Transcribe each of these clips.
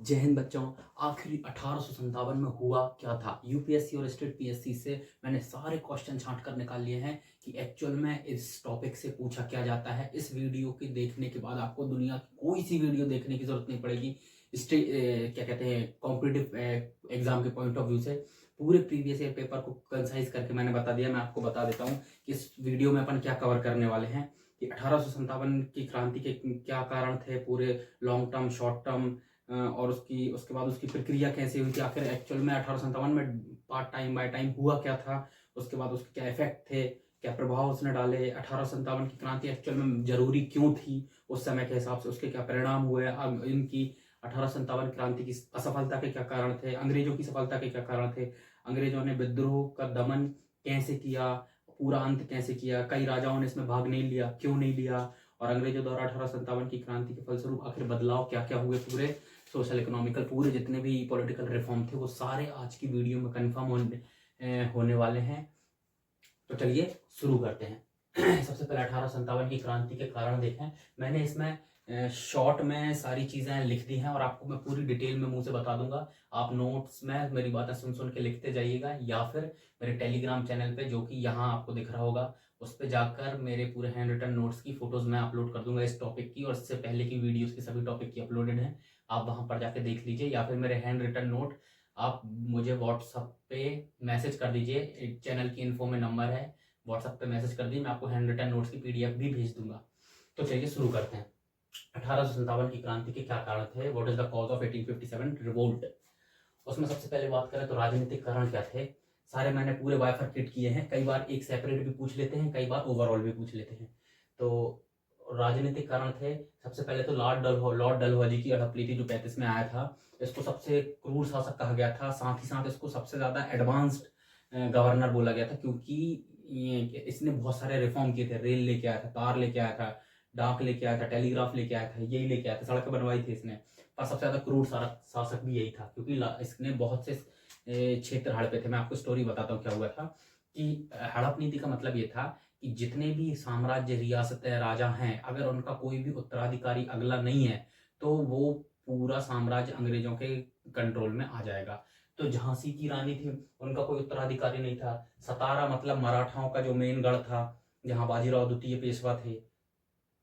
जय हिंद बच्चों। आखिर 1857 में हुआ क्या था? यूपीएससी और स्टेट पीएससी से मैंने सारे क्वेश्चन छांट कर निकाल लिए हैं कि एक्चुअल में इस टॉपिक से पूछा क्या जाता है। इस वीडियो के देखने के बाद आपको दुनिया की कोई सी वीडियो देखने की जरूरत नहीं पड़ेगी। क्या कहते हैं, कॉम्पिटिटिव एग्जाम के पॉइंट ऑफ व्यू से पूरे प्रीवियस ईयर पेपर को कंसाइज करके मैंने बता दिया। मैं आपको बता देता हूँ कि इस वीडियो में अपन क्या कवर करने वाले हैं कि 1857 की क्रांति के क्या कारण थे, पूरे लॉन्ग टर्म, शॉर्ट टर्म, और उसके बाद उसकी प्रक्रिया कैसे हुई थी, आखिर एक्चुअल में 1857 में पार्ट टाइम बाय टाइम हुआ क्या था, उसके बाद उसके क्या इफेक्ट थे, क्या प्रभाव उसने डाले, 1857 की क्रांति एक्चुअल में जरूरी क्यों थी उस समय के हिसाब से, उसके क्या परिणाम हुए, अब इनकी 1857 क्रांति की असफलता के क्या कारण थे, अंग्रेजों की सफलता के क्या कारण थे, अंग्रेजों ने विद्रोह का दमन कैसे किया, पूरा अंत कैसे किया, कई राजाओं ने इसमें भाग नहीं लिया, क्यों नहीं लिया, और अंग्रेजों द्वारा 1857 की क्रांति के फलस्वरूप आखिर बदलाव क्या क्या हुए, पूरे सोशल इकोनॉमिकल, पूरे जितने भी पॉलिटिकल रिफॉर्म थे वो सारे आज की वीडियो में कंफर्म होने वाले हैं। तो चलिए शुरू करते हैं। सबसे पहले 1857 की क्रांति के कारण देखें। मैंने इसमें शॉर्ट में सारी चीज़ें लिख दी हैं और आपको मैं पूरी डिटेल में मुंह से बता दूंगा। आप नोट्स में मेरी बातें सुन सुन के लिखते जाइएगा, या फिर मेरे टेलीग्राम चैनल पे, जो कि यहाँ आपको दिख रहा होगा, उस पर जाकर मेरे पूरे हैंड रिटन नोट्स की फोटोज मैं अपलोड कर दूंगा इस टॉपिक की, और इससे पहले की वीडियोस की सभी टॉपिक की अपलोडेड हैं। आप वहाँ पर जाके देख लीजिए, या फिर मेरे हैंड रिटन नोट आप मुझे व्हाट्सअप पे मैसेज कर दीजिए। चैनल की इन्फो में नंबर है, व्हाट्सएप पे मैसेज कर दी, मैं आपको हैंड रिटन नोट्स की पीडीएफ भी भेज दूंगा। तो चलिए शुरू करते हैं। 1857 की क्रांति के क्या कारण थे? What is the cause of 1857 revolt? उसमें सबसे पहले बात करें तो राजनीतिक कारण क्या थे। सारे मैंने पूरे बाइफरकेट किए हैं, कई बार एक सेपरेट भी पूछ लेते हैं, कई बार ओवरऑल भी पूछ लेते हैं। तो राजनीतिक कारण थे, सबसे पहले तो लॉर्ड डलहौजी की हड़प जो 35 में आया था। इसको सबसे क्रूर शासक कहा गया था, साथ ही साथ इसको सबसे ज्यादा एडवांस्ड गवर्नर बोला गया था, क्योंकि इसने बहुत सारे रिफॉर्म किए थे। रेल लेके आया था, तार लेके आया था, डाक लेके आया था, टेलीग्राफ लेके आया था, यही लेके आया था, सड़कें बनवाई थी इसने। पर सबसे ज्यादा क्रूर शासक भी यही था, क्योंकि इसने बहुत से क्षेत्र हड़पे थे। मैं आपको स्टोरी बताता हूँ क्या हुआ था। कि हड़प नीति का मतलब ये था कि जितने भी साम्राज्य, रियासतें, राजा हैं, अगर उनका कोई भी उत्तराधिकारी अगला नहीं है तो वो पूरा साम्राज्य अंग्रेजों के कंट्रोल में आ जाएगा। तो झांसी की रानी थी, उनका कोई उत्तराधिकारी नहीं था। सतारा मतलब मराठाओं का जो मेन गढ़ था, जहां बाजीराव द्वितीय पेशवा थे,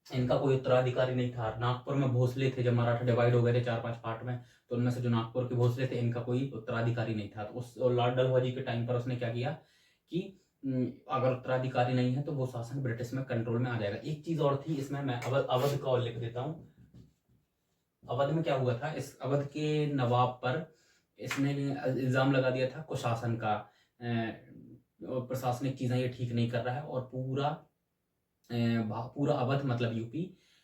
इनका कोई उत्तराधिकारी नहीं था। नागपुर में भोसले थे, जब मराठा डिवाइड हो गए थे 4-5 पार्ट में, तो उनमें से जो नागपुर के भोसले थे, इनका कोई उत्तराधिकारी नहीं था। तो उस लॉर्ड डलहौजी के टाइम पर उसने क्या किया कि अगर उत्तराधिकारी नहीं है तो वो शासन ब्रिटिश में कंट्रोल में आ जाएगा। एक चीज और थी इसमें, मैं अवध का और लिख देता हूँ। अवध में क्या हुआ था, इस अवध के नवाब पर इसने इल्जाम लगा दिया था कुशासन का, प्रशासनिक चीजें ये ठीक नहीं कर रहा है, और पूरा अवध मतलब यूपी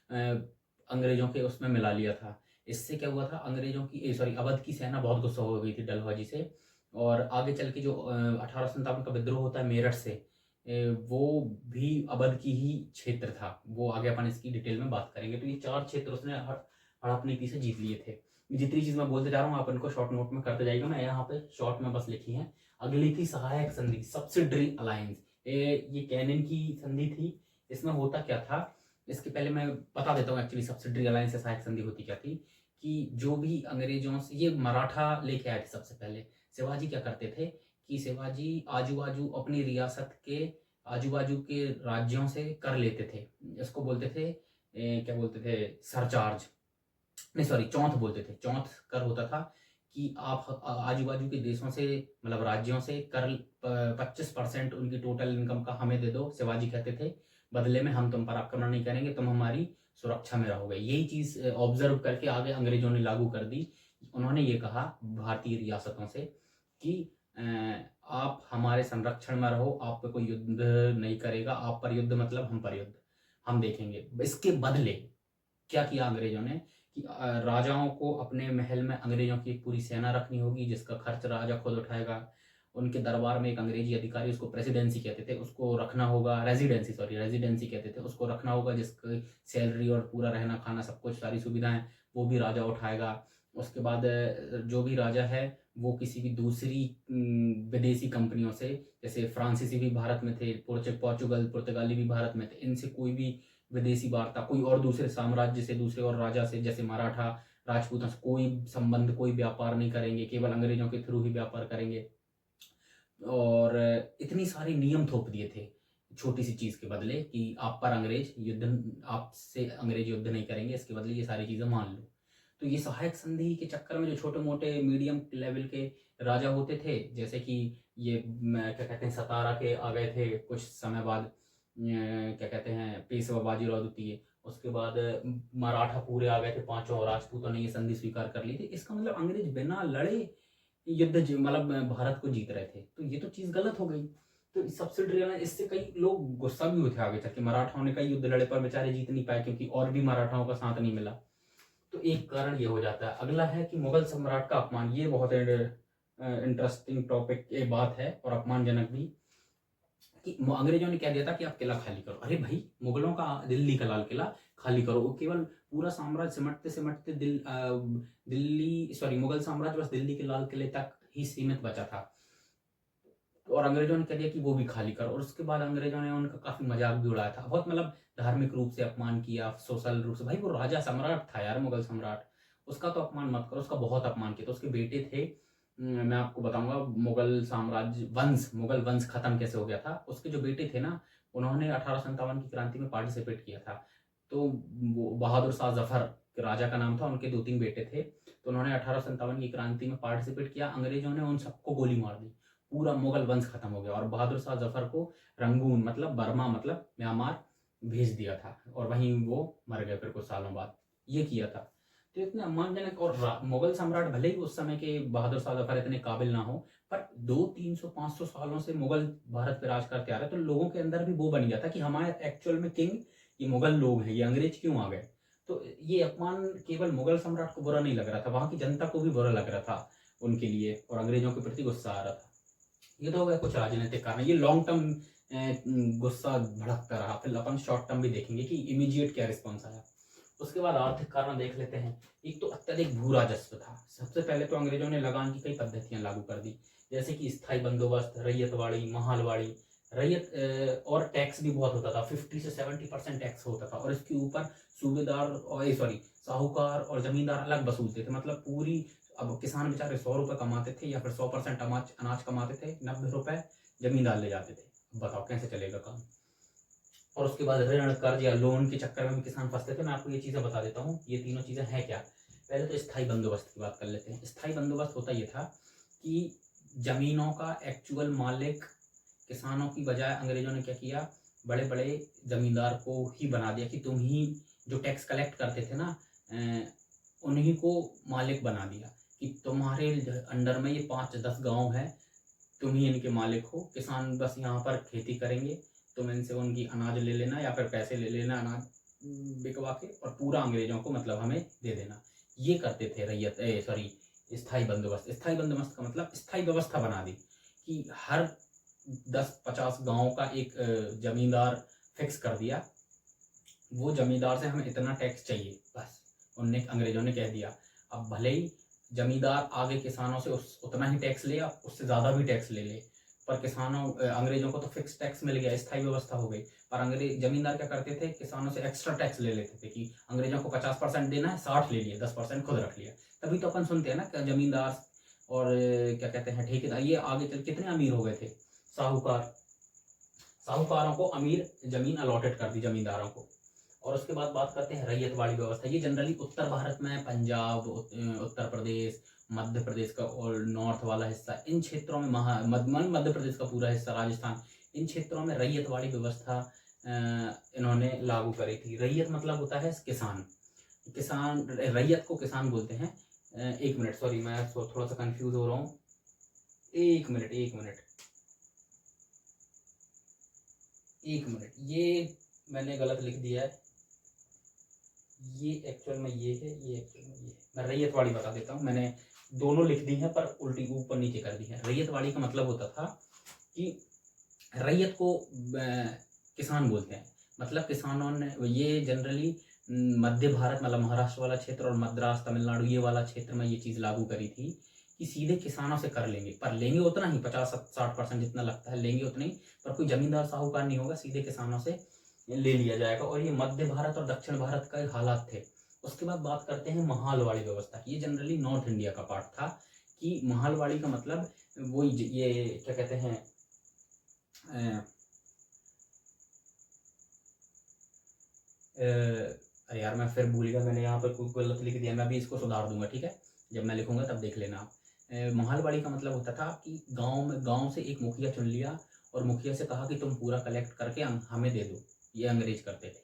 अंग्रेजों के उसमें मिला लिया था। इससे क्या हुआ था, अंग्रेजों की अवध की सेना बहुत गुस्सा हो गई थी डलहौजी से, और आगे चल के जो 1857 का विद्रोह होता है मेरठ से, वो भी अवध की ही क्षेत्र था। वो आगे अपन इसकी डिटेल में बात करेंगे। तो ये 4 क्षेत्र उसने हड़प नीति से जीत लिए थे। जितनी चीज मैं बोलते जा रहा हूँ आप इनको शॉर्ट नोट में करते जाइएगा, मैं यहाँ पे शॉर्ट में बस लिखी है। अगली थी सहायक संधि, सब्सिडरी अलायंस। ये कैनिन की संधि थी। इसमें होता क्या था, इसके पहले मैं बता देता हूँ एक्चुअली सब्सिडरी अलायंस या सहायक संधि होती क्या थी। कि जो भी अंग्रेजों से ये मराठा लेके आए थे सबसे पहले, शिवाजी क्या करते थे कि शिवाजी आजू बाजू अपनी रियासत के आजू बाजू के राज्यों से कर लेते थे। इसको बोलते थे क्या बोलते थे, सरचार्ज, नहीं सॉरी, चौथ बोलते थे। चौथ कर होता था कि आप आजू बाजू के देशों से, मतलब राज्यों से कर 25% उनकी टोटल इनकम का हमें दे दो। शिवाजी कहते थे बदले में हम तुम पर आक्रमण नहीं करेंगे, तुम हमारी सुरक्षा में रहोगे। यही चीज ऑब्जर्व करके आगे अंग्रेजों ने लागू कर दी। उन्होंने ये कहा भारतीय रियासतों से कि आप हमारे संरक्षण में रहो, आप पे कोई युद्ध नहीं करेगा। आप पर युद्ध मतलब हम पर युद्ध, हम देखेंगे। इसके बदले क्या किया अंग्रेजों ने कि राजाओं को अपने महल में अंग्रेजों की एक पूरी सेना रखनी होगी, जिसका खर्च राजा खुद उठाएगा। उनके दरबार में एक अंग्रेजी अधिकारी, उसको प्रेसिडेंसी कहते थे, उसको रखना होगा। रेजिडेंसी कहते थे, उसको रखना होगा, जिसकी सैलरी और पूरा रहना खाना सब कुछ, सारी सुविधाएं वो भी राजा उठाएगा। उसके बाद जो भी राजा है वो किसी भी दूसरी विदेशी कंपनियों से, जैसे फ्रांसीसी भी भारत में थे, पुर्तगाली भी भारत में थे, इनसे कोई भी विदेशी वार्ता कोई और दूसरे साम्राज्य से, दूसरे और राजा से, जैसे मराठा राजपूतों से कोई संबंध, कोई व्यापार नहीं करेंगे, केवल अंग्रेजों के थ्रू ही व्यापार करेंगे। और इतनी सारी नियम थोप दिए थे छोटी सी चीज़ के बदले कि आप पर अंग्रेज युद्ध, आपसे अंग्रेज युद्ध नहीं करेंगे, इसके बदले ये सारी चीज़ें मान लो। तो ये सहायक संधि के चक्कर में जो छोटे मोटे मीडियम लेवल के राजा होते थे, जैसे कि ये क्या कहते हैं, सतारा के आ गए थे कुछ समय बाद, क्या कहते हैं, पेशवा बाजीराव द्वितीय, उसके बाद मराठा पूरे आ गए थे पांचों, राजपूतों ने ये संधि स्वीकार कर ली थी। इसका मतलब अंग्रेज बिना लड़े युद्ध मतलब भारत को जीत रहे थे, तो ये तो चीज़ गलत हो गई। तो सब्सिडरी वाला, इससे कई लोग गुस्सा भी हुए थे आगे चल के, मराठाओं ने कई युद्ध लड़े पर बेचारे जीत नहीं पाए क्योंकि और भी मराठाओं का साथ नहीं मिला। तो एक कारण ये हो जाता है। अगला है कि मुगल सम्राट का अपमान। ये बहुत इंटरेस्टिंग टॉपिक ये बात है और अपमानजनक भी, कि अंग्रेजों ने कह दिया था कि आप किला खाली करो। अरे भाई, मुगलों का दिल्ली का लाल किला खाली करो, वो केवल पूरा साम्राज्य सिमटते सिमटते दिल्ली सॉरी मुगल साम्राज्य बस दिल्ली के लाल किले तक ही सीमित बचा था, और अंग्रेजों ने कह दिया कि वो भी खाली करो। और उसके बाद अंग्रेजों ने उनका काफी मजाक भी उड़ाया था, बहुत मतलब धार्मिक रूप से अपमान किया, सोशल रूप से। भाई वो राजा सम्राट था यार, मुगल सम्राट, उसका तो अपमान मत करो, उसका बहुत अपमान किया। तो उसके बेटे थे, मैं आपको बताऊंगा मुगल साम्राज्य वंश, मुगल वंश खत्म कैसे हो गया था। उसके जो बेटे थे ना, उन्होंने 1857 की क्रांति में पार्टिसिपेट किया था। तो वो बहादुर शाह जफर राजा का नाम था, उनके 2-3 बेटे थे। तो उन्होंने 1857 की क्रांति में पार्टिसिपेट किया, अंग्रेजों ने उन सबको गोली मार दी, पूरा मुगल वंश खत्म हो गया। और बहादुर शाह जफर को रंगून मतलब बर्मा मतलब म्यांमार भेज दिया था, और वहीं वो मर गए फिर कुछ सालों बाद। ये किया था। तो इतने सम्मानजनक, और मुगल सम्राट भले ही उस समय के बहादुर शाह जफर इतने काबिल ना हो, पर 200-300-500 सालों से मुगल भारत पे राज करते आ रहे, तो लोगों के अंदर भी वो बन गया था कि हमारे एक्चुअल में किंग ये मुगल लोग हैं, ये अंग्रेज क्यों आ गए। तो ये अपमान केवल मुगल सम्राट को बुरा नहीं लग रहा था, वहां की जनता को भी बुरा लग रहा था उनके लिए, और अंग्रेजों के प्रति गुस्सा आ रहा था। ये तो हो गया कुछ राजनीतिक कारण, ये लॉन्ग टर्म गुस्सा भड़कता रहा। फिर अपन शॉर्ट टर्म भी देखेंगे कि इमीडिएट क्या रिस्पॉन्स आया। उसके बाद आर्थिक कारण देख लेते हैं। एक तो अत्यधिक भू राजस्व था। सबसे पहले तो अंग्रेजों ने लगान की कई पद्धतियां लागू कर दी, जैसे कि स्थायी बंदोबस्त, रैयतवाड़ी, महालवाड़ी। रैयत और टैक्स भी बहुत होता था, 50 से 70% टैक्स होता था, और इसके ऊपर सूबेदार और साहूकार और जमींदार अलग वसूलते थे। मतलब पूरी, अब किसान बेचारे 100 रुपए कमाते थे या फिर 100% अनाज कमाते थे, 90 रुपए जमींदार ले जाते थे। बताओ कैसे चलेगा काम। और उसके बाद ऋण, कर्ज या लोन के चक्कर में भी किसान फंसते थे। मैं आपको ये चीजें बता देता हूँ, ये तीनों चीजें हैं क्या। पहले तो स्थायी बंदोबस्त की बात कर लेते हैं। स्थायी बंदोबस्त होता ये था कि जमीनों का एक्चुअल मालिक किसानों की बजाय अंग्रेजों ने क्या किया, बड़े बड़े जमींदार को ही बना दिया कि तुम ही जो टैक्स कलेक्ट करते थे ना, उन्हीं को मालिक बना दिया कि तुम्हारे अंडर में ये 5-10 गांव है, तुम ही इनके मालिक हो। किसान बस यहाँ पर खेती करेंगे, तुम इनसे उनकी अनाज ले लेना या फिर पैसे ले लेना अनाज बिकवा के, और पूरा अंग्रेजों को मतलब हमें दे देना। ये करते थे स्थायी बंदोबस्त। स्थायी बंदोबस्त का मतलब स्थायी व्यवस्था बना दी कि हर 10-50 गांव का एक जमींदार फिक्स कर दिया, वो जमींदार से हमें इतना टैक्स चाहिए, बस उनने अंग्रेजों ने कह दिया। अब भले ही जमींदार आगे किसानों से उतना ही टैक्स ले या उससे ज्यादा भी टैक्स ले ले, पर अंग्रेजों को तो फिक्स टैक्स मिल गया, स्थायी व्यवस्था हो गई। पर अंग्रेज जमींदार क्या करते थे, किसानों से एक्स्ट्रा टैक्स ले लेते थे कि अंग्रेजों को 50% देना है, 60 ले लिया, 10% खुद रख लिया। तभी तो अपन सुनते हैं ना जमींदार और क्या कहते हैं ठेकेदार, ये आगे चल कितने अमीर हो गए थे। साहूकारों को अमीर जमीन अलॉटेड कर दी जमींदारों को। और उसके बाद बात करते हैं रैयतवाड़ी व्यवस्था। ये जनरली उत्तर भारत में, पंजाब, उत्तर प्रदेश, मध्य प्रदेश का और नॉर्थ वाला हिस्सा, इन क्षेत्रों में मध्य प्रदेश का पूरा हिस्सा, राजस्थान, इन क्षेत्रों में रैयतवाड़ी व्यवस्था इन्होंने लागू करी थी। रैयत मतलब होता है किसान। रैयत को किसान बोलते हैं। एक मिनट, सॉरी मैं थोड़ा सा कंफ्यूज हो रहा हूँ, एक मिनट, ये मैंने गलत लिख दिया है। ये एक्चुअल में ये है, ये एक्चुअल में ये है। मैं रैयतवाड़ी बता देता हूँ, मैंने दोनों लिख दी है पर उल्टी ऊपर नीचे कर दी है। रैयतवाड़ी का मतलब होता था कि रैयत को किसान बोलते हैं, मतलब किसानों ने, ये जनरली मध्य भारत मतलब महाराष्ट्र वाला क्षेत्र और मद्रास, तमिलनाडु, ये वाला क्षेत्र में ये चीज़ लागू करी थी कि सीधे किसानों से कर लेंगे, पर लेंगे उतना ही, 50-60% जितना लगता है लेंगे उतना ही, पर कोई जमींदार साहूकार नहीं होगा, सीधे किसानों से ले लिया जाएगा। और ये मध्य भारत और दक्षिण भारत का हालात थे। उसके बाद बात करते हैं महालवाड़ी व्यवस्था की। ये जनरली नॉर्थ इंडिया का पार्ट था कि महालवाड़ी का मतलब वो ये क्या कहते हैं अरे यार मैं फिर भूल गया, मैंने यहाँ पर कुछ गलत लिख दिया, मैं भी इसको सुधार दूंगा, ठीक है, जब मैं लिखूंगा तब देख लेना आप। महालवाड़ी का मतलब होता था कि गांव से एक मुखिया चुन लिया और मुखिया से कहा कि तुम पूरा कलेक्ट करके हमें दे दो। ये अंग्रेज करते थे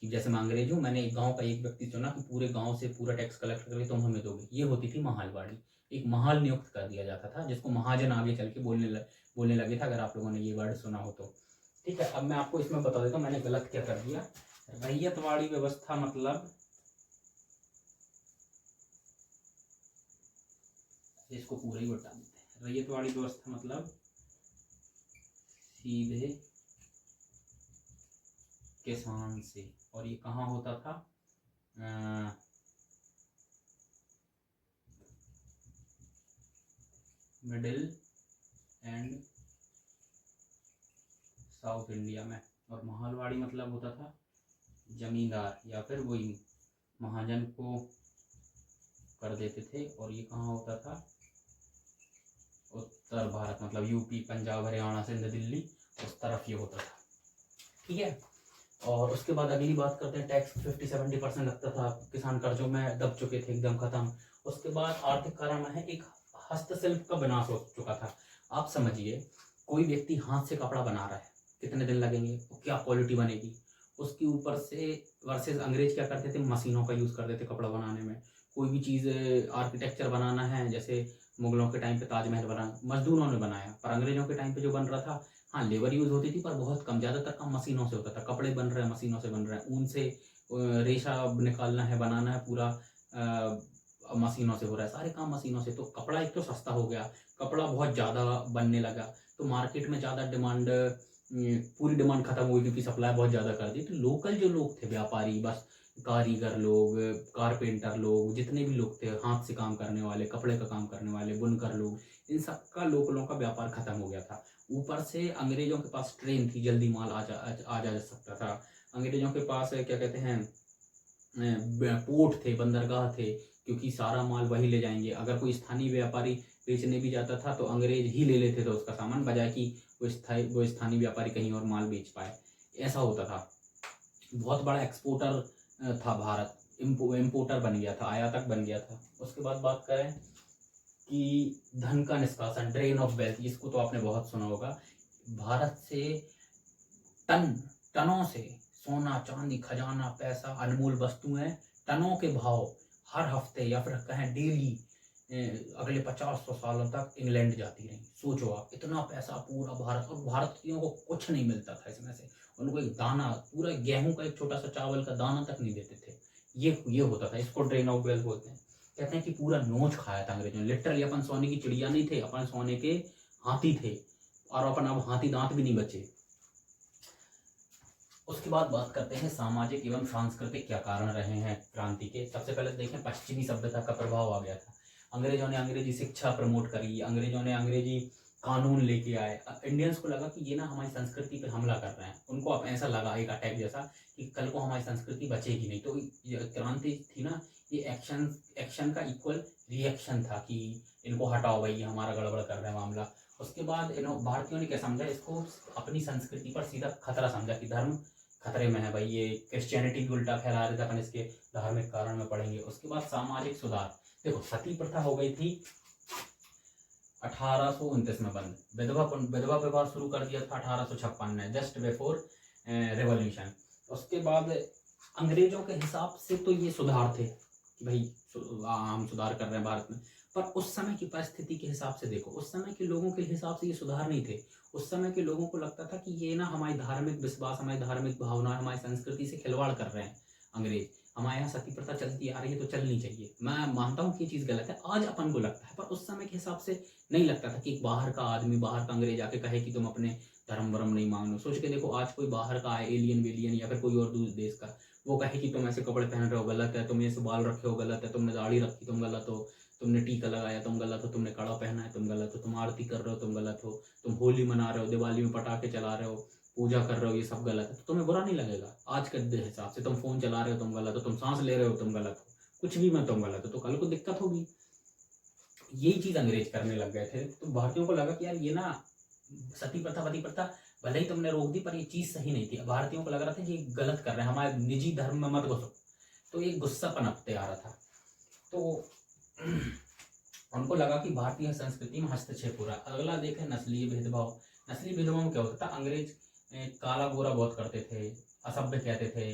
कि जैसे मैं अंग्रेज हूँ, मैंने एक गांव का एक व्यक्ति चुना कि पूरे गांव से पूरा टैक्स कलेक्ट करके तुम हमें दोगे। ये होती थी महालवाड़ी। एक महाल नियुक्त कर दिया जाता था जिसको महाजन आगे चल के बोलने लगे था, अगर आप लोगों ने ये वर्ड सुना हो तो। ठीक है, अब मैं आपको इसमें बता देता हूँ मैंने गलत क्या कर दिया। रैयतवाड़ी व्यवस्था मतलब, इसको पूरा ही बता देते हैं। रैयतवाड़ी व्यवस्था मतलब सीधे किसान से, और ये कहाँ होता था, मिडिल एंड साउथ इंडिया में। और महालवाड़ी मतलब होता था जमींदार या फिर वही महाजन को कर देते थे। और ये कहाँ होता था, उत्तर भारत, मतलब यूपी, पंजाब, हरियाणा, सिंध, दिल्ली, उस तरफ ये होता था। ठीक है, और उसके बाद अगली बात करते हैं, टैक्स 50-70% लगता था, किसान कर्जों में दब चुके थे एकदम खत्म। उसके बाद आर्थिक कारण है, एक हस्तशिल्प का विनाश हो चुका था। आप समझिए, कोई व्यक्ति हाथ से कपड़ा बना रहा है, कितने दिन लगेंगे, क्या क्वालिटी बनेगी, उसके ऊपर से वर्सेस अंग्रेज क्या करते थे, मशीनों का यूज़ करते थे कपड़ा बनाने में। कोई भी चीज़ आर्किटेक्चर बनाना है, जैसे मुगलों के टाइम पे ताजमहल बना मजदूरों ने बनाया, पर अंग्रेजों के टाइम पे जो बन रहा था, हाँ लेबर यूज़ होती थी पर बहुत कम, ज़्यादातर काम मशीनों से होता था। कपड़े बन रहे हैं मशीनों से बन रहे हैं, ऊन से रेशा निकालना है, बनाना है, पूरा मशीनों से हो रहा है, सारे काम मशीनों से। तो कपड़ा एक तो सस्ता हो गया, कपड़ा बहुत ज़्यादा बनने लगा, तो मार्केट में ज़्यादा डिमांड, पूरी डिमांड खत्म हुई क्योंकि सप्लाई बहुत ज़्यादा कर दी। तो लोकल जो लोग थे, व्यापारी, बस कारीगर लोग, कारपेंटर लोग, जितने भी लोग थे हाथ से काम करने वाले, कपड़े का काम करने वाले, बुनकर लोग, इन सबका लोकलों का व्यापार खत्म हो गया था। ऊपर से अंग्रेजों के पास ट्रेन थी, जल्दी माल आ जा सकता था। अंग्रेजों के पास क्या कहते हैं, पोर्ट थे, बंदरगाह थे, क्योंकि सारा माल वही ले जाएंगे। अगर कोई स्थानीय व्यापारी बेचने भी जाता था तो अंग्रेज ही ले लेते थे उसका सामान, बजाय कि वो स्थानीय व्यापारी कहीं और माल बेच पाए। ऐसा होता था। बहुत बड़ा एक्सपोर्टर था भारत, इम्पोर्टर बन गया था, आयातक बन गया था। उसके बाद बात करें कि धन का निष्कासन, ड्रेन ऑफ वेल्थ, इसको तो आपने बहुत सुना होगा। भारत से टनों से सोना, चांदी, खजाना, पैसा, अनमोल वस्तुएं, टनों के भाव हर हफ्ते या फिर कहें डेली अगले 50-100 सालों तक इंग्लैंड जाती रही। सोचो आप, इतना पैसा पूरा भारत, और भारतीयों को कुछ नहीं मिलता था इसमें से, उनको एक दाना, पूरा गेहूं का एक छोटा सा चावल का दाना तक नहीं देते थे। ये होता था, इसको ड्रेन ऑफ वेल्थ बोलते हैं। कहते हैं कि पूरा नोच खाया था अंग्रेजों ने, लिटरली। अपन सोने की चिड़िया नहीं थे, अपन सोने के हाथी थे, और अपन अब हाथी दांत भी नहीं बचे। उसके बाद बात करते हैं सामाजिक एवं सांस्कृतिक क्या कारण रहे हैं क्रांति के। सबसे पहले देखें, पश्चिमी सभ्यता का प्रभाव आ गया था। अंग्रेजों ने अंग्रेजी शिक्षा प्रमोट करी, अंग्रेजों ने अंग्रेजी कानून लेके आए। इंडियंस को लगा कि ये ना हमारी संस्कृति पे हमला कर रहे हैं, उनको अब ऐसा लगा एक अटैक जैसा कि कल को हमारी संस्कृति बचेगी नहीं। तो क्रांति थी ना, ये एक्शन का इक्वल रिएक्शन था कि इनको हटाओ भाई, हमारा गड़बड़ कर रहे हैं मामला। उसके बाद भारतीयों ने क्या समझा, इसको अपनी संस्कृति पर सीधा खतरा समझा कि धर्म खतरे में है भाई, ये क्रिश्चियनिटी भी उल्टा फैला रहे थे, अपन इसके धार्मिक कारण में पढ़ेंगे। उसके बाद सामाजिक सुधार, देखो सती प्रथा हो गई थी 1829 में बंद, विधवा विवाह शुरू कर दिया था 1856 में, जस्ट बिफोर रेवोल्यूशन। उसके बाद अंग्रेजों के हिसाब से तो ये सुधार थे कि भाई हम सुधार कर रहे हैं भारत में, पर उस समय की परिस्थिति के हिसाब से देखो, उस समय के लोगों के हिसाब से ये सुधार नहीं थे। उस समय के लोगों को लगता था कि ये ना हमारी धार्मिक विश्वास, हमारी धार्मिक भावना, हमारी संस्कृति से खिलवाड़ कर रहे हैं अंग्रेज। हमारे यहाँ सती प्रथा चलती आ रही है तो चलनी चाहिए, मैं मानता हूँ कि ये चीज़ गलत है, आज अपन को लगता है, पर उस समय के हिसाब से नहीं लगता था कि एक बाहर का आदमी, बाहर का अंग्रेज आके कहे कि तुम अपने धर्म वर्म नहीं मांगो। सोच के देखो, आज कोई बाहर का आए, एलियन वेलियन या फिर कोई और दूसरे देश का, वो कहे कि तुम ऐसे कपड़े पहन रहे हो गलत है, तुम ऐसे बाल रखे हो गलत है, तुमने दाढ़ी रखी तुम गलत हो, तुमने टीका लगाया तुम गलत हो, तुमने कड़ा पहना है तुम गलत हो, तुम आरती कर रहे हो तुम गलत हो, तुम होली मना रहे हो, दिवाली में पटाखे चला रहे हो, पूजा कर रहे हो ये सब गलत है, तो तुम्हें बुरा नहीं लगेगा? आज के हिसाब से तुम फोन चला रहे हो तुम गलत हो, तुम सांस ले रहे हो तुम गलत हो, कुछ भी में तुम गलत हो, तो कल को दिक्कत होगी। यही चीज अंग्रेज करने लग गए थे, तो भारतीयों को लगा कि यार ये ना सती प्रथा पति प्रथा भले ही तुमने रोक दी पर ये चीज सही नहीं थी। भारतीयों को लग रहा था कि ये गलत कर रहे हैं, हमारे निजी धर्म में मत घुसो, तो एक गुस्सा पनपते आ रहा था। तो उनको लगा कि भारतीय संस्कृति में हस्तक्षेप हो रहा है। अगला देखें नस्लीय भेदभाव। नस्लीय भेदभाव में क्या होता था, अंग्रेज काला गोरा बहुत करते थे, असभ्य कहते थे,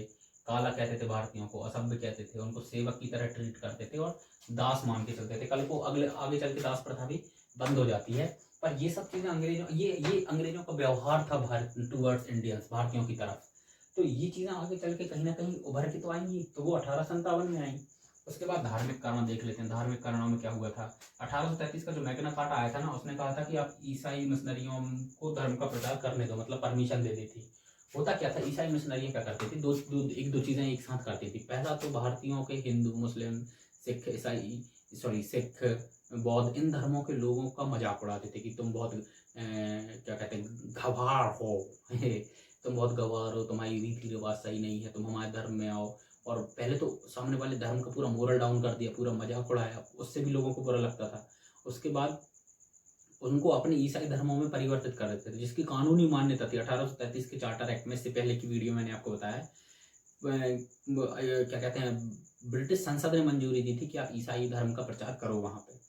काला कहते थे भारतीयों को, असभ्य कहते थे, उनको सेवक की तरह ट्रीट करते थे और दास मान के चलते थे। कल को अगले आगे चल के दास प्रथा भी बंद हो जाती है। पर ये सब चीजें अंग्रेजों ये अंग्रेजों का व्यवहार था भारत टूवर्ड्स इंडियंस, भारतीयों की तरफ। तो ये चीजें आगे चल के कहीं ना कहीं उभर के तो आएंगी, तो वो 1857 में आई। उसके बाद धार्मिक कारण देख लेते हैं। धार्मिक कारणों में क्या हुआ था, 1833 का जो मैग्ना कार्टा आया था ना, उसने कहा था कि आप ईसाई मिशनरियों को धर्म का प्रचार करने दो, मतलब परमिशन दे दी थी। होता क्या था, ईसाई मिशनरी क्या करती थी, एक दो चीजें एक साथ करती थी। पहला तो भारतीयों के हिंदू मुस्लिम सिख ईसाई सिख बौद्ध इन धर्मों के लोगों का मजाक उड़ाते थे कि तुम बहुत क्या कहते हैं गवार हो तुम बहुत गवार हो, तुम्हारी रीति रिवाज सही नहीं है, तुम हमारे धर्म में आओ। और पहले तो सामने वाले धर्म का पूरा मोरल डाउन कर दिया, पूरा मजाक उड़ाया, उससे भी लोगों को बुरा लगता था। उसके बाद उनको अपने ईसाई धर्मों में परिवर्तित कर देते थे, जिसकी कानूनी मान्यता थी 1833 के चार्टर एक्ट में। से पहले की वीडियो मैंने आपको बताया क्या कहते हैं, ब्रिटिश संसद ने मंजूरी दी थी कि आप ईसाई धर्म का प्रचार करो वहां पे।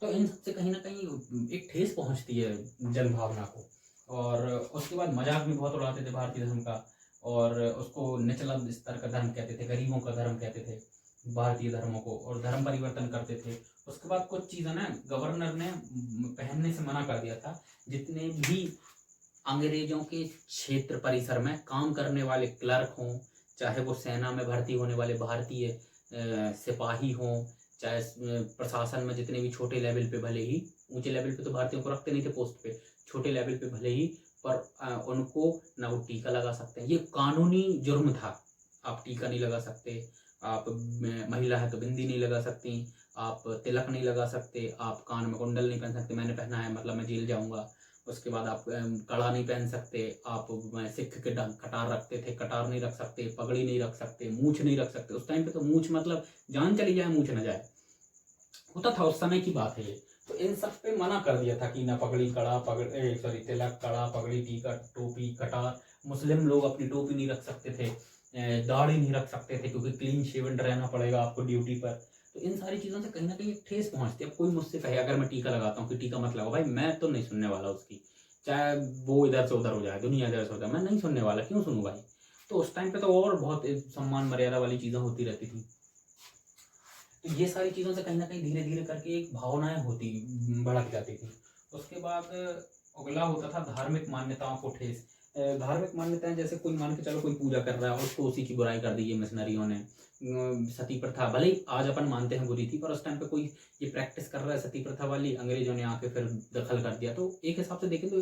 तो इन सबसे कहीं ना कहीं एक ठेस पहुंचती है जन भावना को। और उसके बाद मजाक भी बहुत उड़ाते थे भारतीय धर्म का, और उसको निचला स्तर का धर्म कहते थे, गरीबों का धर्म कहते थे भारतीय धर्मों को, और धर्म परिवर्तन करते थे। उसके बाद कुछ चीज़ें ना गवर्नर ने पहनने से मना कर दिया था। जितने भी अंग्रेजों के क्षेत्र परिसर में काम करने वाले क्लर्क हों, चाहे वो सेना में भर्ती होने वाले भारतीय सिपाही हों, चाहे प्रशासन में जितने भी छोटे लेवल पे, भले ही ऊंचे लेवल पे तो भारतीयों को रखते नहीं थे पोस्ट पे, छोटे लेवल पे भले ही, पर उनको ना वो टीका लगा सकते हैं, ये कानूनी जुर्म था। आप टीका नहीं लगा सकते, आप महिला है तो बिंदी नहीं लगा सकती, आप तिलक नहीं लगा सकते, आप कान में कुंडल नहीं पहन सकते, मैंने पहना है मतलब मैं जेल जाऊंगा। उसके बाद आप कड़ा नहीं पहन सकते, आप सिख के कटार रखते थे, कटार नहीं रख सकते, पगड़ी नहीं रख सकते, मूछ नहीं रख सकते। उस टाइम पे तो मूछ मतलब जान चली जाए मूछ न जाए, होता था, उस समय की बात है ये। तो इन सब पे मना कर दिया था कि ना पगड़ी कड़ा तिलक कड़ा पगड़ी टीका टोपी कटार। मुस्लिम लोग अपनी टोपी नहीं रख सकते थे, दाढ़ी नहीं रख सकते थे, क्योंकि क्लीन शेवन रहना पड़ेगा आपको ड्यूटी पर। तो इन सारी चीज़ों से कहीं ना कहीं एक ठेस पहुंचती है। अब कोई मुझसे कहे अगर मैं टीका लगाता हूँ कि टीका मत लगाओ, भाई मैं तो नहीं सुनने वाला उसकी, चाहे वो इधर से उधर हो जाए, दुनिया इधर से उधर, मैं नहीं सुनने वाला, क्यों सुनूं भाई। तो उस टाइम पे तो और बहुत सम्मान मर्यादा वाली चीज़ें होती रहती थी। तो ये सारी चीज़ों से कहीं ना कहीं धीरे धीरे करके एक भावनाएं होती भड़क जाती थी। उसके बाद अगला होता था धार्मिक मान्यताओं को ठेस। धार्मिक मान्यताएं जैसे कोई मान के चलो कोई पूजा कर रहा है, उसको उसी की बुराई कर दी है मिशनरियों ने। सती प्रथा भले ही आज अपन मानते हैं बुरी थी, पर उस टाइम पे कोई ये प्रैक्टिस कर रहा है सती प्रथा वाली, अंग्रेजों ने आके फिर दखल कर दिया। तो एक हिसाब से देखें तो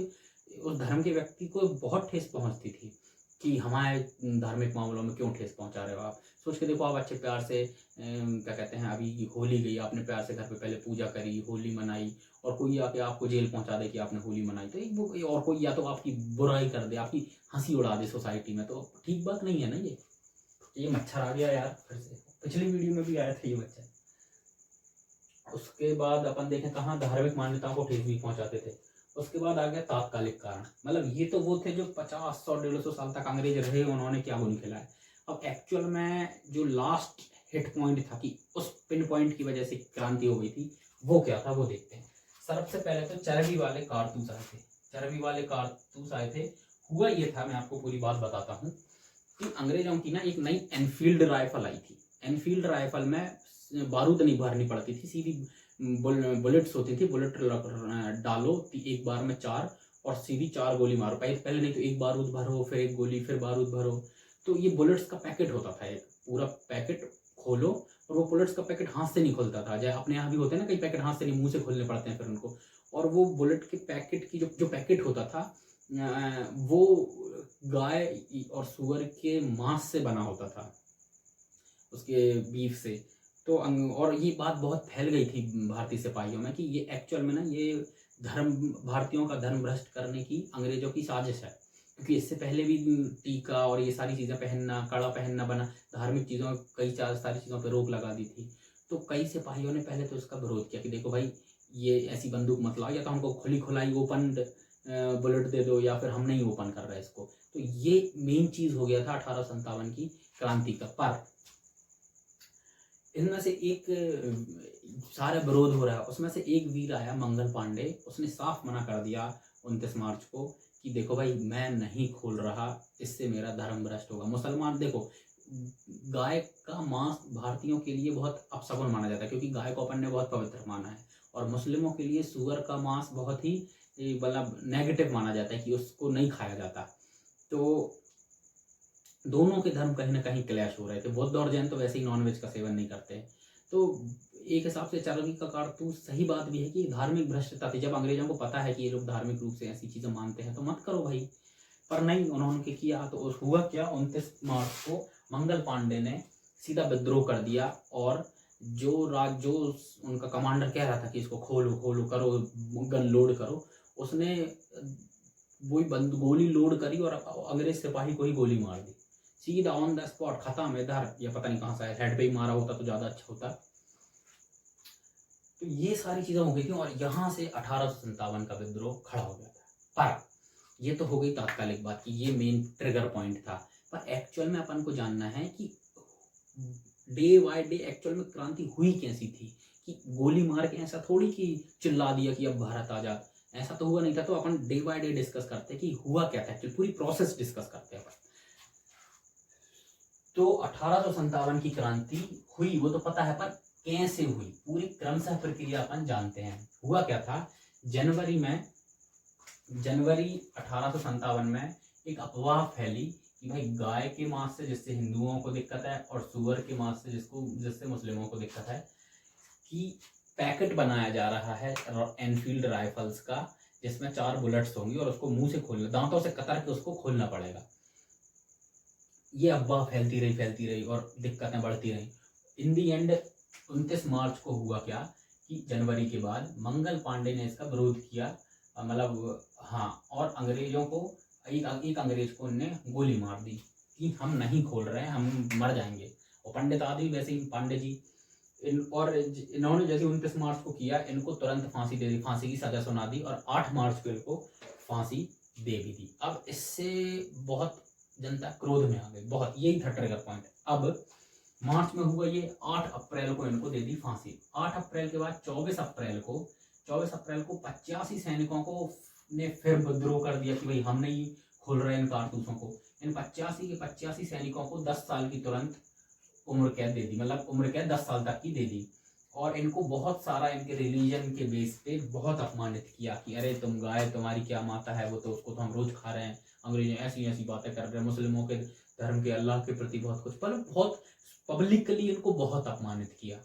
उस धर्म के व्यक्ति को बहुत ठेस पहुंचती थी कि हमारे धार्मिक मामलों में क्यों ठेस पहुंचा रहे हो आप। सोच के देखो, आप अच्छे प्यार से क्या कहते हैं, अभी होली गई, आपने प्यार से घर पे पहले पूजा करी, होली मनाई, और कोई आके आपको जेल पहुंचा दे कि आपने होली मनाई, तो एक और कोई या तो आपकी बुराई कर दे, आपकी हंसी उड़ा दे सोसाइटी में, तो ठीक बात नहीं है ना। ये मच्छर आ गया यार फिर से, पिछली वीडियो में भी आया था ये मच्छर। उसके बाद अपन देखें कहाँ धार्मिक मान्यताओं को ठेस भी पहुंचाते थे। उसके बाद आ गया तात्कालिक कारण, मतलब ये तो वो थे जो 50 100 150 साल तक अंग्रेज रहे, उन्होंने क्या गुण खिलाया। अब एक्चुअल में जो लास्ट हिट पॉइंट था कि उस पिन पॉइंट की वजह से क्रांति हो गई थी, वो क्या था वो देखते हैं। सबसे पहले तो चर्बी वाले कारतूस आए थे। चर्बी वाले कारतूस आए थे। हुआ ये था, मैं आपको पूरी बात बताता हूँ कि अंग्रेजों की ना एक नई एनफील्ड राइफल आई थी। एनफील्ड राइफल में बारूद नहीं भरनी पड़ती थी, सीधी बुलेट्स होती थी। बुलेट डालो एक बार में 4, और सीधी 4 गोली मारो। पहले नहीं तो एक बारूद भरो, फिर एक गोली, फिर बारूद भरो। तो ये बुलेट्स का पैकेट होता था, एक पूरा पैकेट खोलो, और वो बुलेट्स का पैकेट हाथ से नहीं खुलता था। जैसे अपने यहाँ भी होते हैं ना कई पैकेट हाथ से नहीं, मुंह से खोलने पड़ते हैं फिर उनको। और वो बुलेट के पैकेट की जो पैकेट होता था वो गाय और सुअर के मांस से बना होता था, उसके बीफ से। तो और ये बात बहुत फैल गई थी भारतीय सिपाहियों में कि ये एक्चुअल में ना ये भारतीयों का धर्म भ्रष्ट करने की अंग्रेजों की साजिश है, क्योंकि इससे पहले भी टीका और ये सारी चीज़ें पहनना, कड़ा पहनना बना, धार्मिक चीज़ों, सारी चीज़ों पर रोक लगा दी थी। तो कई सिपाहियों ने पहले तो इसका विरोध किया कि देखो भाई, ये ऐसी बंदूक मत लाओ, या तो हमको खुली खुलाई ओपन बुलेट दे दो, या फिर हम नहीं ओपन कर रहे इसको। तो ये मेन चीज़ हो गया था 1857 की क्रांति का। पर इनमें से एक सारा विरोध हो रहा है, उसमें से एक वीर आया मंगल पांडे, उसने साफ मना कर दिया 29 मार्च को कि देखो भाई, मैं नहीं खोल रहा, इससे मेरा धर्म भ्रष्ट होगा। मुसलमान, देखो, गाय का मांस भारतीयों के लिए बहुत अपशगुन माना जाता है, क्योंकि गाय को अपन ने बहुत पवित्र माना है, और मुस्लिमों के लिए सुअर का मांस बहुत ही मतलब नेगेटिव माना जाता है कि उसको नहीं खाया जाता। तो दोनों के धर्म कहीं ना कहीं क्लैश हो रहे थे। बौद्ध और जैन तो वैसे ही नॉनवेज का सेवन नहीं करते। तो एक हिसाब से चार्वाक का कारतूस सही बात भी है कि धार्मिक भ्रष्टता थी। जब अंग्रेजों को पता है कि ये लोग धार्मिक रूप से ऐसी चीजें मानते हैं तो मत करो भाई, पर नहीं, उन्होंने किया। तो हुआ क्या, 29 मार्च को मंगल पांडे ने सीधा विद्रोह कर दिया, और जो उनका कमांडर कह रहा था कि इसको खोलो खोलो करो, गन लोड करो, उसने वही गोली लोड करी और अंग्रेज सिपाही को ही गोली मार दी, सीधा ऑन द स्पॉट, खत्म। इधर या पता नहीं कहाँ से हेड पे ही मारा होता तो ज्यादा अच्छा होता। तो ये सारी चीजें हो गई थी, और यहाँ से 1857 का विद्रोह खड़ा हो गया था। पर ये तो हो गई तात्कालिक बात की, ये मेन ट्रिगर पॉइंट था। पर एक्चुअल में अपन को जानना है कि डे बाय डे एक्चुअल में क्रांति हुई कैसी थी, कि गोली मार के ऐसा थोड़ी कि चिल्ला दिया कि अब भारत आजाद, ऐसा तो हुआ नहीं था। तो अपन डे बाय डे डिस्कस करते कि हुआ क्या था, एक्चुअली पूरी प्रोसेस डिस्कस करते हैं अपन। तो 1857 की क्रांति हुई वो तो पता है, पर कैसे हुई, पूरी क्रमशः प्रक्रिया अपन जानते हैं। हुआ क्या था, जनवरी 1857 में एक अफवाह फैली कि भाई, गाय के मांस से जिससे हिंदुओं को दिक्कत है और सुअर के मांस से जिससे मुस्लिमों को दिक्कत है, कि पैकेट बनाया जा रहा है एनफील्ड राइफल्स का, जिसमें 4 बुलेट्स होंगी और उसको मुंह से खोलना, दांतों से कतर के उसको खोलना पड़ेगा। ये अफवाह फैलती रही और दिक्कतें बढ़ती रही। इन दी एंड 29 मार्च को हुआ क्या कि जनवरी के बाद मंगल पांडे ने इसका विरोध किया, मतलब हाँ, और अंग्रेजों को एक अंग्रेज को उनने गोली मार दी कि हम नहीं खोल रहे हैं, हम मर जाएंगे। और पंडित आदि वैसे ही पांडे जी इन्होंने जैसे 29 मार्च को किया, इनको तुरंत फांसी दे दी, फांसी की सजा सुना दी, और 8 मार्च को इनको फांसी दे भी दी। अब इससे बहुत जनता क्रोध में आ गई, बहुत, यही था ट्रिगर पॉइंट। अब मार्च में हुआ ये, 8 अप्रैल को इनको दे दी फांसी। 8 अप्रैल के बाद 24 अप्रैल को 85 सैनिकों को ने फिर विद्रोह कर दिया कि भाई, हम नहीं खोल रहे इन कारतूसों को। इन 85 के 85 सैनिकों को 10 साल की तुरंत उम्र कैद दे दी, मतलब उम्र कैद 10 साल तक की दे दी। और इनको बहुत सारा इनके रिलीजन के बेस पे बहुत अपमानित किया कि अरे तुम गाय, तुम्हारी क्या माता है, वो तो उसको तो हम रोज खा रहे हैं। अंग्रेज ऐसी ऐसी बातें कर रहे हैं, मुस्लिमों के धर्म के, अल्लाह के प्रति बहुत कुछ, पर बहुत पब्लिकली इनको बहुत अपमानित किया,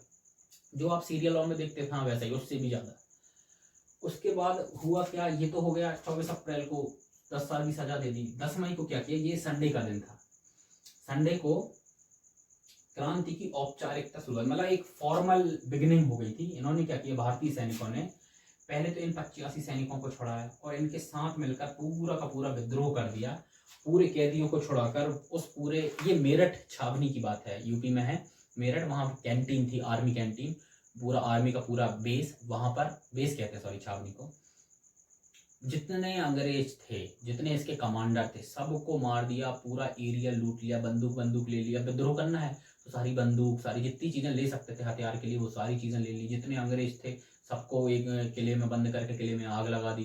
जो आप सीरियलों में देखते थे वैसा ही, उससे भी ज्यादा। उसके बाद हुआ क्या, ये तो हो गया 24 अप्रैल को 10 साल की सजा दे दी। 10 मई को क्या किया, ये संडे का दिन था, संडे को क्रांति की औपचारिकता शुरू, मतलब एक फॉर्मल बिगिनिंग हो गई थी। इन्होंने क्या किया, भारतीय सैनिकों ने पहले तो इन 85 सैनिकों को छुड़ाया और इनके साथ मिलकर पूरा का पूरा विद्रोह कर दिया। पूरे कैदियों को छुड़ाकर उस पूरे, ये मेरठ छावनी की बात है, यूपी में है मेरठ, वहां कैंटीन थी, आर्मी कैंटीन, पूरा आर्मी का पूरा बेस, वहां पर बेस कहते हैं, सॉरी, छावनी को। जितने अंग्रेज थे, जितने इसके कमांडर थे, सबको मार दिया, पूरा एरिया लूट लिया, बंदूक ले लिया। विद्रोह करना है तो सारी बंदूक, सारी जितनी चीजें ले सकते थे हथियार के लिए, वो सारी चीजें ले ली। जितने अंग्रेज थे सबको एक किले में बंद करके किले में आग लगा दी,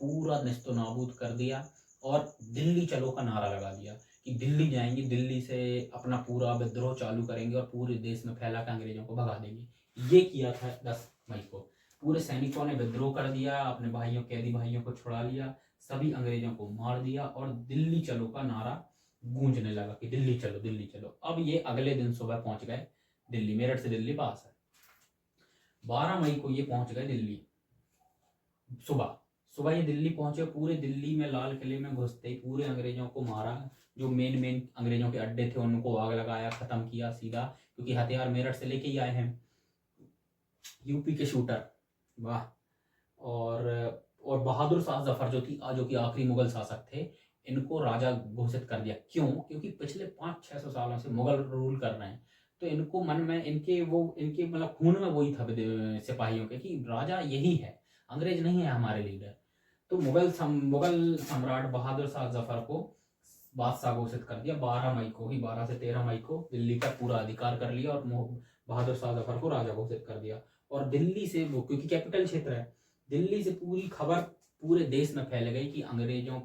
पूरा निस्तो नाबूद कर दिया। और दिल्ली चलो का नारा लगा दिया कि दिल्ली जाएंगे, दिल्ली से अपना पूरा विद्रोह चालू करेंगे और पूरे देश में फैला कर अंग्रेजों को भगा देंगे। ये किया था 10 मई को। पूरे सैनिकों ने विद्रोह कर दिया, अपने भाइयों, कैदी भाइयों को छुड़ा लिया, सभी अंग्रेजों को मार दिया, और दिल्ली चलो का नारा गूंजने लगा कि दिल्ली चलो, दिल्ली चलो। अब ये अगले दिन सुबह पहुंच गए दिल्ली, मेरठ से दिल्ली पास है। 12 मई को ये पहुंच गए दिल्ली, सुबह सुबह ये दिल्ली पहुंचे। पूरे दिल्ली में लाल किले में घुसते ही पूरे अंग्रेजों को मारा, जो मेन अंग्रेजों के अड्डे थे उनको आग लगाया, खत्म किया सीधा, क्योंकि हथियार मेरठ से लेके ही आए हैं यूपी के शूटर, वाह। और और बहादुर शाह जफर जो कि आखिरी मुगल शासक थे, इनको राजा घोषित कर दिया। क्यों? क्योंकि पिछले 500-600 सालों से मुगल रूल कर रहे हैं, तो इनको मन में इनके मतलब खून में वही था सिपाहियों के कि राजा यही है, अंग्रेज नहीं है हमारे लीडर। तो मुगल सम्राट बहादुर शाह जफर को बादशाह घोषित कर दिया 12 मई को ही, 12 से 13 मई को दिल्ली का पूरा अधिकार कर लिया और बहादुर शाह जफर को राजा घोषित कर दिया। और दिल्ली से वो, क्योंकि कैपिटल क्षेत्र है, दिल्ली से पूरी खबर पूरे देश में फैल गई कि अंग्रेजों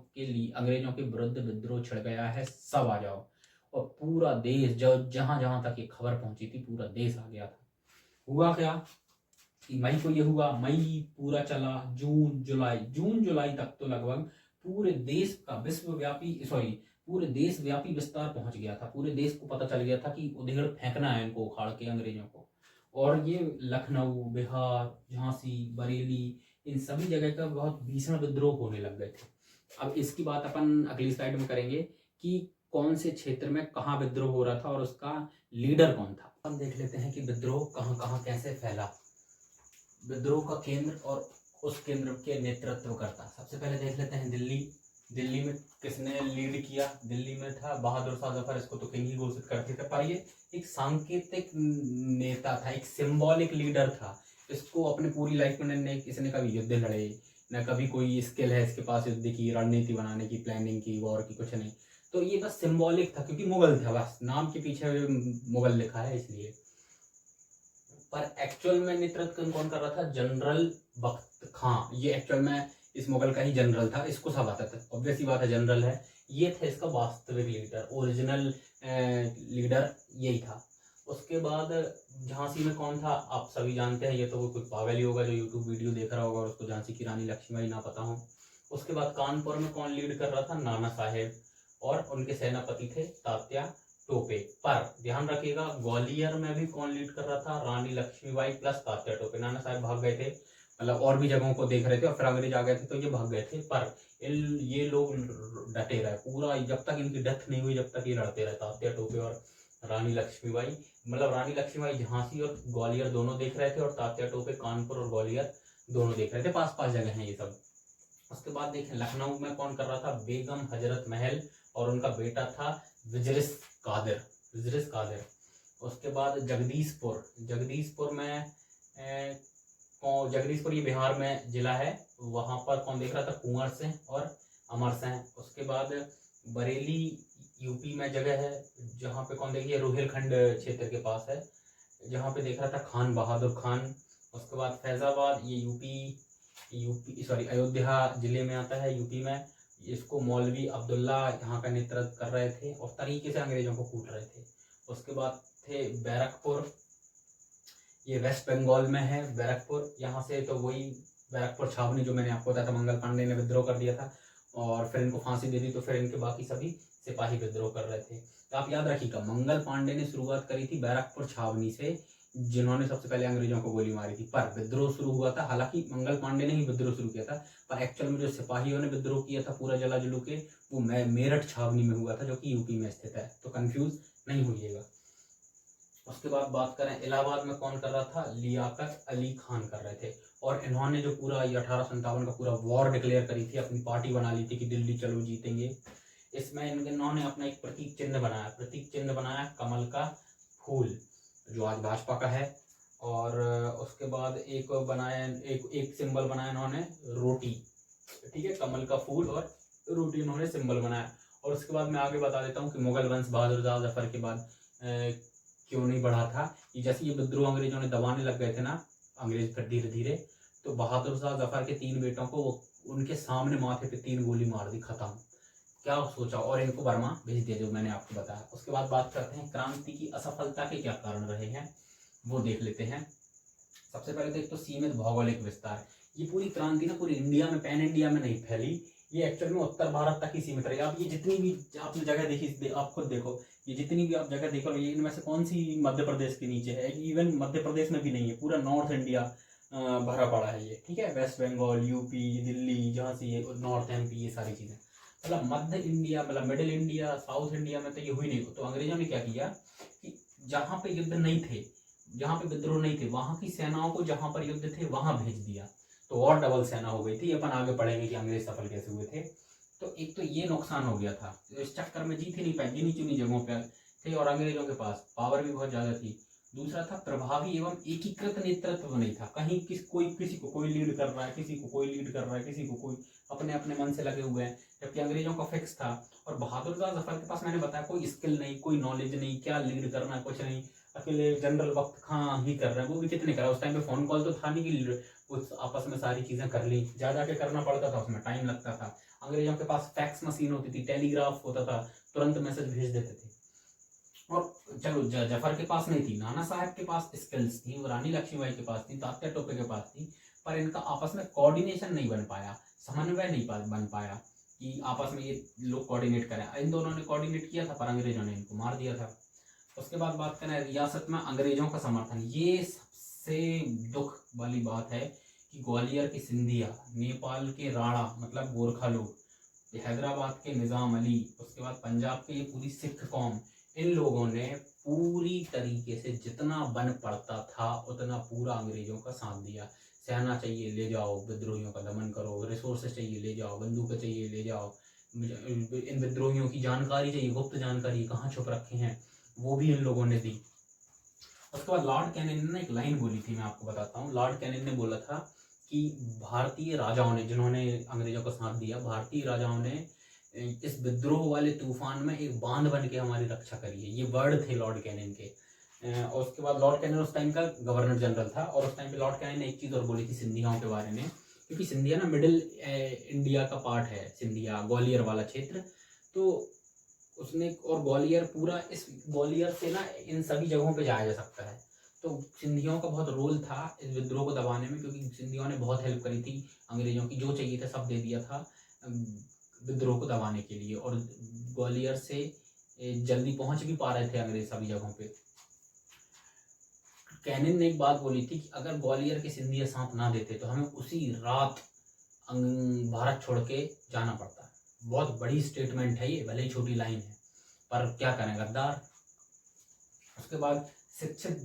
के विरुद्ध विद्रोह छिड़ गया है, सब आ जाओ। और पूरा देश, जो जहां जहां तक ये खबर पहुंची थी, पूरा देश आ गया था। हुआ क्या कि मई को ये हुआ, मई पूरा चला, जून जुलाई तक तो लगभग पूरे देश का पूरे देश व्यापी विस्तार पहुंच गया था। पूरे देश को पता चल गया था कि उधेड़ फेंकना है इनको, उखाड़ के अंग्रेजों को। और ये लखनऊ, बिहार, झांसी, बरेली, इन सभी जगह का बहुत भीषण विद्रोह होने लग गए थे। अब इसकी बात अपन अगली स्लाइड में करेंगे कि कौन से क्षेत्र में कहाँ विद्रोह हो रहा था और उसका लीडर कौन था। हम देख लेते हैं कि विद्रोह कहाँ कहाँ कैसे फैला, विद्रोह का केंद्र और उस केंद्र के नेतृत्व करता। सबसे पहले देख लेते हैं दिल्ली में किसने लीड किया। दिल्ली में था बहादुर शाह जफर, इसको तो किंग ही घोषित करते थे, पर ये एक सांकेतिक नेता था, एक सिंबॉलिक लीडर था। इसको अपनी पूरी लाइफ में इसने कभी युद्ध लड़े, न कभी कोई स्किल है इसके पास युद्ध की, रणनीति बनाने की, प्लानिंग की, वॉर की, कुछ नहीं। तो ये बस सिंबॉलिक था, क्योंकि मुगल था, बस नाम के पीछे मुगल लिखा है इसलिए। पर एक्चुअल में नेतृत्व कौन कर रहा था? जनरल बख्त खां। ये एक्चुअल में इस मुगल का ही जनरल था, इसको सब आता था, ऑब्वियस ही बात है, जनरल है। ये था इसका वास्तविक लीडर, ओरिजिनल लीडर यही था। उसके बाद झांसी में कौन था? आप सभी जानते हैं, ये तो कोई पागल ही होगा जो यूट्यूब वीडियो देख रहा होगा और उसको झांसी की रानी लक्ष्मीबाई ना पता हो। उसके बाद कानपुर में कौन लीड कर रहा था? नाना साहेब, और उनके सेनापति थे तात्या टोपे। पर ध्यान रखिएगा, ग्वालियर में भी कौन लीड कर रहा था? रानी लक्ष्मीबाई प्लस तात्या टोपे। नाना साहब भाग गए थे, मतलब और भी जगहों को देख रहे थे और फिर अंग्रेज आ गए थे तो ये भाग गए थे। पर ये लोग डटे रहे पूरा, जब तक इनकी डेथ नहीं हुई, जब तक ये लड़ते रहे, तात्या टोपे और रानी लक्ष्मीबाई। मतलब रानी लक्ष्मीबाई झांसी और ग्वालियर दोनों देख रहे थे और तात्या टोपे कानपुर और ग्वालियर दोनों देख रहे थे, पास पास जगह हैं ये सब। उसके बाद देखें लखनऊ में कौन कर रहा था? बेगम हजरत महल और उनका बेटा था वजिरिस कादिर। उसके बाद जगदीशपुर में जगदीशपुर ये बिहार में जिला है, वहां पर कौन देख रहा था? कुंवर सिंह और अमर सिंह। उसके बाद बरेली यूपी में जगह है, जहाँ पे कौन देखिए रोहिलखंड क्षेत्र के पास है, जहाँ पे देख रहा था खान बहादुर खान। उसके बाद फैजाबाद, ये अयोध्या जिले में आता है, यूपी में। इसको मौलवी अब्दुल्ला यहाँ का नेतृत्व कर रहे थे और तरीके से अंग्रेजों को कूट रहे थे। उसके बाद थे बैरकपुर, ये वेस्ट बंगाल में है बैरकपुर। यहाँ से तो वही बैरकपुर छावनी जो मैंने आपको बताया था, मंगल पांडे ने विद्रोह कर दिया था और फिर इनको फांसी दे दी, तो फिर इनके बाकी सभी सिपाही विद्रोह कर रहे थे। तो आप याद रखिएगा, मंगल पांडे ने शुरुआत करी थी बैरकपुर छावनी से, जिन्होंने सबसे पहले अंग्रेजों को गोली मारी थी। पर विद्रोह शुरू हुआ था, हालांकि मंगल पांडे ने ही विद्रोह शुरू किया था, पर एक्चुअल में जो सिपाहियों ने विद्रोह किया था पूरा जला जुलू के, वो मेरठ छावनी में हुआ था, जो कि यूपी में स्थित है, तो कंफ्यूज नहीं होइएगा। उसके बाद बात करें इलाहाबाद में कौन कर रहा था? लियाकत अली खान कर रहे थे। और इन्होंने जो पूरा 1857 का पूरा वॉर डिक्लेयर करी थी, अपनी पार्टी बना ली थी कि दिल्ली चलो जीतेंगे। इसमें इन्होंने अपना एक प्रतीक चिन्ह बनाया कमल का फूल, जो आज भाजपा का है। और उसके बाद एक बनाया, एक सिंबल बनाया इन्होंने रोटी, ठीक है, कमल का फूल और रोटी इन्होंने सिंबल बनाया। और उसके बाद मैं आगे बता देता हूँ कि मुगल वंश बहादुर शाह जफर के बाद क्यों नहीं बढ़ा था। कि जैसे ये विद्रोह अंग्रेजों ने दबाने लग गए थे ना, अंग्रेज फिर धीरे धीरे, तो बहादुर शाह जफर के 3 बेटों को उनके सामने माथे पे 3 गोली मार दी, खत्म। क्या सोचा, और इनको बर्मा भेज दिया, जो मैंने आपको बताया। उसके बाद बात करते हैं क्रांति की असफलता के क्या कारण रहे हैं, वो देख लेते हैं। सबसे पहले तो एक तो सीमित भौगोलिक विस्तार। ये पूरी क्रांति ना पूरी इंडिया में, पैन इंडिया में नहीं फैली, ये एक्चुअल में उत्तर भारत तक ही सीमित रही। आप ये जितनी भी आपने जगह देखी, आप खुद देखो, ये जितनी भी आप जगह देखो, ये इनमें से कौन सी मध्य प्रदेश के नीचे है? इवन मध्य प्रदेश में भी नहीं है, पूरा नॉर्थ इंडिया भरा पड़ा है ये, ठीक है। West Bengal, UP, Delhi, Jhansi, north MP, ये सारी चीजें, मतलब मध्य इंडिया, मतलब मिडिल इंडिया, साउथ इंडिया में तो ये हुई नहीं। तो अंग्रेजों ने क्या किया कि जहाँ पे युद्ध नहीं थे, जहाँ पे विद्रोह नहीं थे, वहां की सेनाओं को जहां पर युद्ध थे वहां भेज दिया। तो और डबल सेना हो गई थी। अपन आगे पढ़ेंगे कि अंग्रेज सफल कैसे हुए थे। तो एक तो ये नुकसान हो गया था, तो इस चक्कर में जीत ही नहीं पाए, गिनी चुनी जगहों पर थे और अंग्रेजों के पास पावर भी बहुत ज्यादा थी। दूसरा था प्रभावी एवं एकीकृत नेतृत्व नहीं था, कहीं किसी को कोई लीड कर रहा है, किसी को कोई लीड कर रहा है, किसी को कोई अपने अपने मन से लगे हुए हैं, जबकि अंग्रेजों का फिक्स था। और बहादुर शाह जफर के पास मैंने बताया कोई स्किल नहीं, कोई नॉलेज नहीं, क्या लीड करना कुछ नहीं, अकेले जनरल वक्त खां ही कर रहे हैं। वो भी कितने करा, उस टाइम पे फोन कॉल तो था नहीं कि उस आपस में सारी चीजें कर ली, जा जाके करना पड़ता था, उसमें टाइम लगता था। अंग्रेजों के पास फैक्स मशीन होती थी, टेलीग्राफ होता था, तुरंत मैसेज भेज देते थे। और चलो जफर के पास नहीं थी, नाना साहब के पास स्किल्स थी, रानी लक्ष्मीबाई के पास थी, तात्या टोपे के पास थी, पर इनका आपस में कोऑर्डिनेशन नहीं बन पाया, समन्वय नहीं बन पाया कि आपस में ये लोग कोऑर्डिनेट करें। इन दोनों ने कोऑर्डिनेट किया था पर अंग्रेजों ने इनको मार दिया था। उसके बाद बात करें रियासत में अंग्रेजों का समर्थन, ये सबसे दुख वाली बात है कि ग्वालियर के सिंधिया, नेपाल के राणा मतलब गोरखा लोग, हैदराबाद के निजाम अली, उसके बाद पंजाब के ये पूरी सिख कौम, इन लोगों ने पूरी तरीके से जितना बन पड़ता था उतना पूरा अंग्रेजों का साथ दिया। सेना चाहिए ले जाओ, विद्रोहियों का दमन करो, रिसोर्सेज चाहिए ले जाओ, बंदूकें चाहिए ले जाओ, इन विद्रोहियों की जानकारी चाहिए, गुप्त जानकारी कहाँ छुप रखे हैं वो भी इन लोगों ने दी। उसके बाद लॉर्ड कैनिंग ने एक लाइन बोली थी, मैं आपको बताता हूँ। लॉर्ड कैनिंग ने बोला था कि भारतीय राजाओं ने, जिन्होंने अंग्रेजों का साथ दिया, भारतीय राजाओं ने इस विद्रोह वाले तूफान में एक बांध बन के हमारी रक्षा करी है। ये वर्ड थे लॉर्ड कैनिंग के। और उसके बाद लॉर्ड कैनिंग उस टाइम का गवर्नर जनरल था, और उस टाइम पे लॉर्ड कैनिंग ने एक चीज़ और बोली थी सिंधियाओं के बारे में, क्योंकि सिंधिया ना मिडिल इंडिया का पार्ट है, सिंधिया ग्वालियर वाला क्षेत्र। तो उसने, और ग्वालियर पूरा, इस ग्वालियर से ना इन सभी जगहों पे जाया जा सकता है। तो सिंधियों का बहुत रोल था इस विद्रोह को दबाने में, क्योंकि सिंधियों ने बहुत हेल्प करी थी अंग्रेजों की, जो चाहिए था सब दे दिया था विद्रोह को दबाने के लिए, और ग्वालियर से जल्दी पहुंच भी पा रहे थे अंग्रेज सभी जगहों पे। कैनिन ने एक बात बोली थी कि अगर ग्वालियर के सिंधिया साथ ना देते तो हमें उसी रात भारत छोड़ के जाना पड़ता है। बहुत बड़ी स्टेटमेंट है ये, भले ही छोटी लाइन है, पर क्या करें, गद्दार। उसके बाद शिक्षित,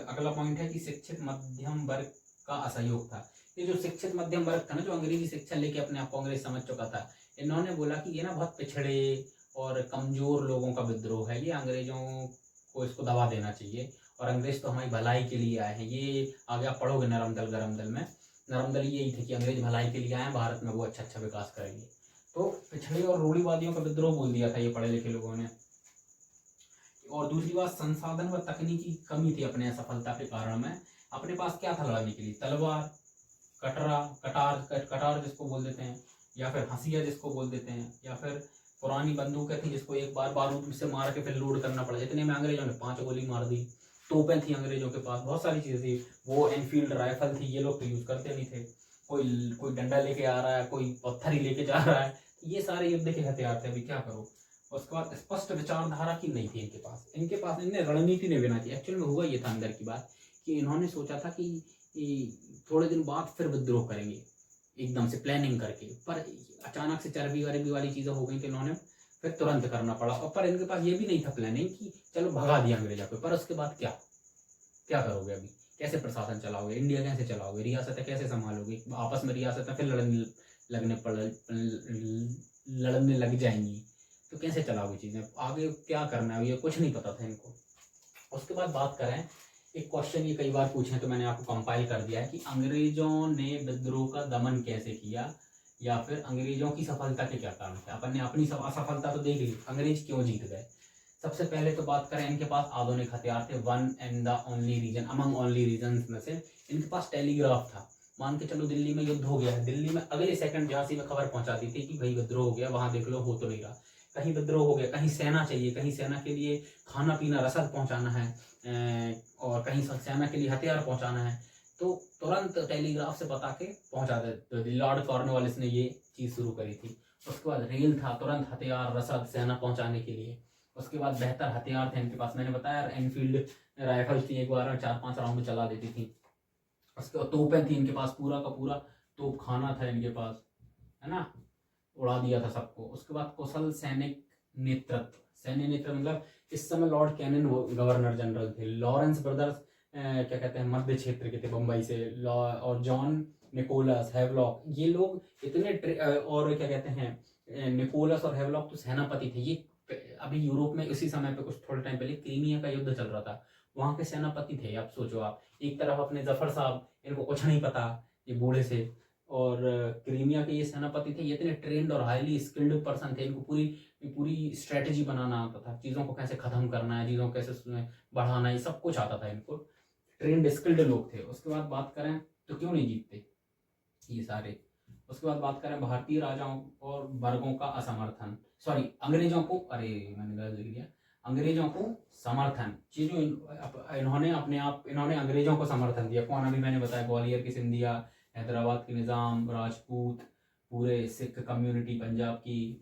अगला पॉइंट है कि शिक्षित मध्यम वर्ग का असहयोग था। ये जो शिक्षित मध्यम वर्ग था ना, जो अंग्रेजी शिक्षा लेके अपने आप को अंग्रेज समझ चुका था, इन्होंने बोला कि ये ना बहुत पिछड़े और कमजोर लोगों का विद्रोह है, ये अंग्रेजों को इसको दबा देना चाहिए, और अंग्रेज तो हमारी भलाई के लिए आए हैं। ये आगे आप पढ़ोगे नरम दल गरम दल में, नरम दल यही थे कि अंग्रेज भलाई के लिए आए हैं, भारत में वो अच्छा अच्छा विकास करेंगे। तो पिछड़े और रूढ़िवादियों का विद्रोह बोल दिया था ये पढ़े लिखे लोगों ने। और दूसरी बात, संसाधन व तकनीकी कमी थी अपने असफलता के कारण में। अपने पास क्या था लड़ने के लिए, तलवार, कटार जिसको बोल देते हैं, या फिर हंसिया जिसको बोल देते हैं, या फिर पुरानी बंदूकें थी जिसको एक बार बारूद से मार के फिर लोड करना पड़ा। इतने में अंग्रेजों ने 5 गोली मार दी। तोपें थी अंग्रेजों के पास, बहुत सारी चीजें थी। वो एनफील्ड राइफल थी, ये लोग तो यूज करते नहीं थे। कोई डंडा लेके आ रहा है, कोई पत्थर ही लेके जा रहा है, ये सारे युद्ध के हथियार थे। अभी क्या करो। उसके बाद स्पष्ट विचारधारा की नहीं थी इनके पास, इनने रणनीति नहीं बना थी। एक्चुअल में हुआ ये था अंदर की बात कि इन्होंने सोचा था कि थोड़े दिन बाद फिर विद्रोह करेंगे, एकदम से प्लानिंग करके, पर अचानक से चर्बी वरबी वाली चीजें हो गई तो इन्होंने फिर तुरंत करना पड़ा। और पर इनके पास ये भी नहीं था प्लानिंग कि चलो भगा दिया अंग्रेजों को, पर उसके बाद क्या करोगे, अभी कैसे प्रशासन चलाओगे, इंडिया कैसे चलाओगे, रियासतें कैसे संभालोगे, आपस में रियासतें फिर लड़ने लग जाएंगी, तो कैसे चलाओगे चीजें, आगे क्या करना है, ये कुछ नहीं पता था इनको। उसके बाद बात करें, एक क्वेश्चन ये कई बार पूछे तो मैंने आपको कंपाइल कर दिया है कि अंग्रेजों ने विद्रोह का दमन कैसे किया, या फिर अंग्रेजों की सफलता के क्या कारण थे। अपन ने अपनी असफलता तो देख ली, अंग्रेज क्यों जीत गए। सबसे पहले तो बात करें, इनके पास आधुनिक हथियार थे। One and the only reason among only reason में से इनके पास टेलीग्राफ था। मान के चलो दिल्ली में युद्ध हो गया है, दिल्ली में अगले सेकंड झांसी में खबर पहुंचा दी थी कि भाई विद्रोह हो गया, वहां देख लो हो तो नहीं रहा। कहीं विद्रोह हो गया, कहीं सेना चाहिए, कहीं सेना के लिए खाना पीना रसद पहुंचाना है, और कहीं सेना के लिए हथियार पहुंचाना है, तो तुरंत टेलीग्राफ से बता के पहुंचा दे। लॉर्ड कॉर्नवालिस ने ये चीज शुरू करी थी। उसके बाद रेल था, तुरंत हथियार रसद सेना पहुंचाने के लिए। उसके बाद बेहतर हथियार थे इनके पास, मैंने बताया एनफील्ड राइफल थी, एक बार में 4-5 राउंड चला देती थी। उसके बाद तोपें थी इनके पास, पूरा का पूरा तोप खाना था इनके पास, है ना, उड़ा दिया था सबको। उसके बाद कुशल सैनिक नेतृत्व, सैन्य नेतृत्व मतलब इस समय लॉर्ड कैनिन गवर्नर जनरल थे, लॉरेंस ब्रदर्स क्या कहते हैं मध्य क्षेत्र के थे, बम्बई से, और जॉन निकोलस, हैवलॉक, ये लोग इतने और क्या कहते हैं, निकोलस और हैवलॉक तो सेनापति थे। ये अभी यूरोप में उसी समय पे कुछ थोड़े टाइम पहले क्रीमिया का युद्ध चल रहा था, वहाँ के सेनापति थे। आप सोचो, आप एक तरफ अपने जफर साहब, इनको कुछ नहीं पता, ये बूढ़े से, और क्रीमिया के ये सेनापति थे। ये इतने ट्रेंड और हाईली स्किल्ड पर्सन थे, इनको पूरी पूरी स्ट्रेटेजी बनाना आता था, चीज़ों को कैसे ख़त्म करना है, चीज़ों को कैसे उसमें बढ़ाना है, ये सब कुछ आता था इनको। ट्रेंड स्किल्ड लोग थे। उसके बाद बात करें तो क्यों नहीं जीतते ये सारे। उसके बाद बात करें भारतीय राजाओं और वर्गों का असमर्थन, सॉरी अंग्रेजों को, अरे मैंने गलत लिख दिया, अंग्रेजों को समर्थन, चीज़ों इन्होंने अंग्रेजों को समर्थन दिया। कौन, अभी मैंने बताया, ग्वालियर की सिंधिया, हैदराबाद के निज़ाम, राजपूत, पूरे सिख कम्युनिटी पंजाब की,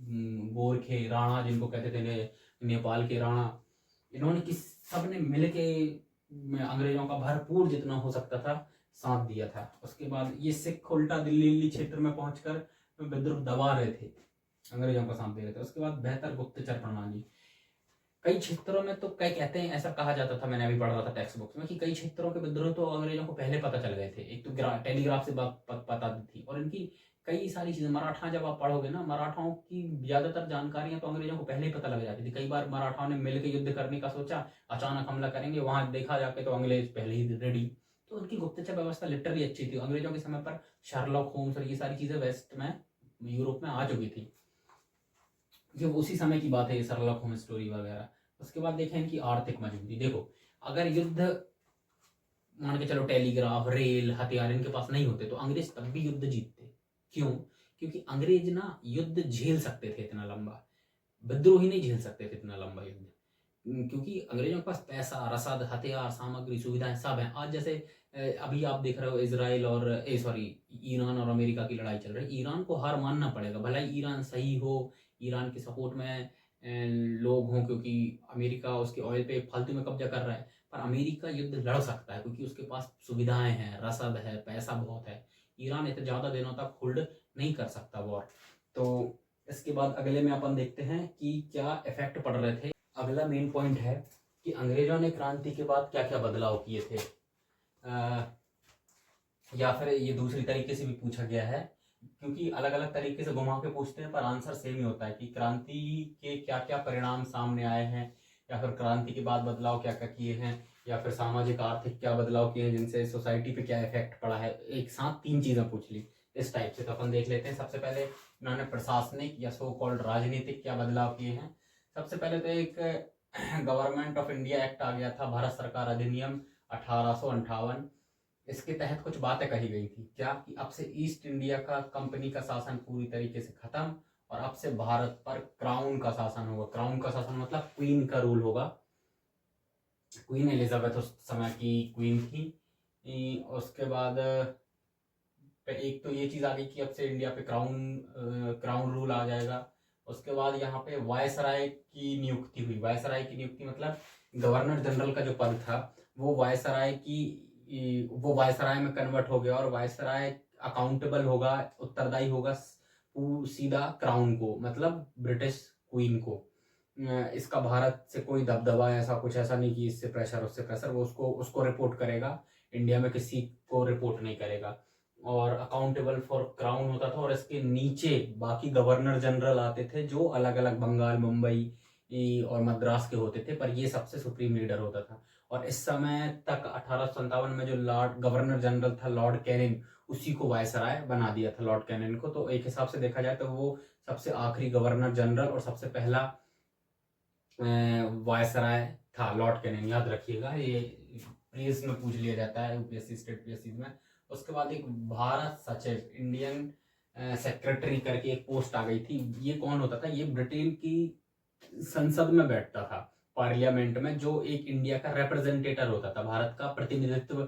गोरखे, राणा जिनको कहते थे, नेपाल के राणा, इन्होंने किस सब ने मिल के अंग्रेजों का भरपूर जितना हो सकता था साथ दिया था। उसके बाद ये सिख उल्टा दिल्ली क्षेत्र में पहुंचकर विद्रोह दबा रहे थे, अंग्रेजों का साथ दे रहे थे। उसके बाद बेहतर गुप्तचर प्रणाली, कई क्षेत्रों में तो कई कहते हैं, ऐसा कहा जाता था, मैंने अभी पढ़ रहा था टेक्स्ट बुक्स में, कि कई क्षेत्रों के विद्रोह तो अंग्रेजों को पहले पता चल गए थे। एक तो टेलीग्राफ से बात पता थी, और इनकी कई सारी चीजें, मराठा जब आप पढ़ोगे ना, मराठाओं की ज्यादातर जानकारियां तो अंग्रेजों को पहले ही पता लग जाती थी। कई बार मराठाओं ने मिलकर युद्ध करने का सोचा, अचानक हमला करेंगे, वहां देखा जाके तो अंग्रेज पहले ही रेडी। तो उनकी गुप्तचर व्यवस्था लिटरली अच्छी थी। अंग्रेजों के समय पर शार्लॉक होम्स और ये सारी चीजें वेस्ट में, यूरोप में आ चुकी थी। ये उसी समय की बात है, ये शार्लॉक होम्स स्टोरी वगैरह। उसके बाद देखें इनकी आर्थिक मजबूती। देखो, अगर युद्ध मान के चलो टेलीग्राफ, रेल, हथियार इनके पास नहीं होते तो अंग्रेज तब भी युद्ध जीतते। क्यों? क्योंकि अंग्रेज ना युद्ध झेल सकते थे, इतना लंबा विद्रोही नहीं झेल सकते थे इतना लंबा युद्ध, क्योंकि अंग्रेजों के पास पैसा, रसद, हथियार, सामग्री, सुविधाएं सब हैं। आज जैसे अभी आप देख रहे हो इजराइल और सॉरी ईरान और अमेरिका की लड़ाई चल रही है। ईरान को हार मानना पड़ेगा, भला ही ईरान सही हो, ईरान के सपोर्ट में लोग हों, क्योंकि अमेरिका उसके ऑयल पे फालतू में कब्जा कर रहा है, पर अमेरिका युद्ध लड़ सकता है क्योंकि उसके पास सुविधाएं हैं, रसद है, पैसा बहुत है। ईरान इतने ज़्यादा दिनों तक होल्ड नहीं कर सकता वॉर। तो इसके बाद अगले में अपन देखते हैं कि क्या इफेक्ट पड़ रहे थे। अगला मेन पॉइंट है कि अंग्रेजों ने क्रांति के बाद क्या क्या बदलाव किए थे, या फिर ये दूसरी तरीके से भी पूछा गया है, क्योंकि अलग अलग तरीके से घुमा के पूछते हैं पर आंसर सेम ही होता है कि क्रांति के क्या क्या परिणाम सामने आए हैं, या फिर क्रांति के बाद बदलाव क्या क्या किए हैं, या फिर सामाजिक आर्थिक क्या बदलाव किए हैं जिनसे सोसाइटी पे क्या इफेक्ट पड़ा है। एक साथ तीन चीजें पूछ ली इस टाइप से। तो अपन देख लेते हैं। सबसे पहले इन्होंने प्रशासनिक या सो कॉल्ड राजनीतिक क्या बदलाव किए हैं। सबसे पहले तो एक गवर्नमेंट ऑफ इंडिया एक्ट आ गया था, भारत सरकार अधिनियम 1858। इसके तहत कुछ बातें कही गई थी, क्या कि अब से ईस्ट इंडिया का कंपनी का शासन पूरी तरीके से खत्म, और अब से भारत पर क्राउन का शासन होगा। क्राउन का शासन मतलब क्वीन का रूल होगा। क्वीन एलिजाबेथ उस समय की क्वीन थी। उसके बाद एक तो ये चीज आ गई कि अब से इंडिया पे क्राउन रूल आ जाएगा। उसके बाद यहाँ पे वायसराय की नियुक्ति हुई। वायसराय की नियुक्ति मतलब गवर्नर जनरल का जो पद था वो वायसराय में कन्वर्ट हो गया, और वायसराय अकाउंटेबल होगा, उत्तरदायी होगा सीधा क्राउन को, मतलब ब्रिटिश क्वीन को। इसका भारत से कोई दबदबा ऐसा कुछ ऐसा नहीं कि इससे प्रेशर उससे प्रेशर, वो उसको रिपोर्ट करेगा, इंडिया में किसी को रिपोर्ट नहीं करेगा। और अकाउंटेबल फॉर क्राउन होता था, और इसके नीचे बाकी गवर्नर जनरल आते थे जो अलग अलग बंगाल, मुंबई और मद्रास के होते थे, पर ये सबसे सुप्रीम लीडर होता था। और इस समय तक 1857 में जो लॉर्ड गवर्नर जनरल था लॉर्ड कैनिंग, उसी को वायसराय बना दिया था, लॉर्ड कैनिंग को। तो एक हिसाब से देखा जाए तो वो सबसे आखिरी गवर्नर जनरल और सबसे पहला वायसराय था, लॉर्ड कैनिंग, याद रखिएगा। ये प्रीवियस में पूछ लिया जाता है यूपीएससी स्टेट पीएससी में। उसके बाद एक भारत सचिव, इंडियन सेक्रेटरी करके एक पोस्ट आ गई थी। ये कौन होता था? ये ब्रिटेन की संसद में बैठता था, पार्लियामेंट में, जो एक इंडिया का रिप्रेजेंटेटर होता था, भारत का प्रतिनिधित्व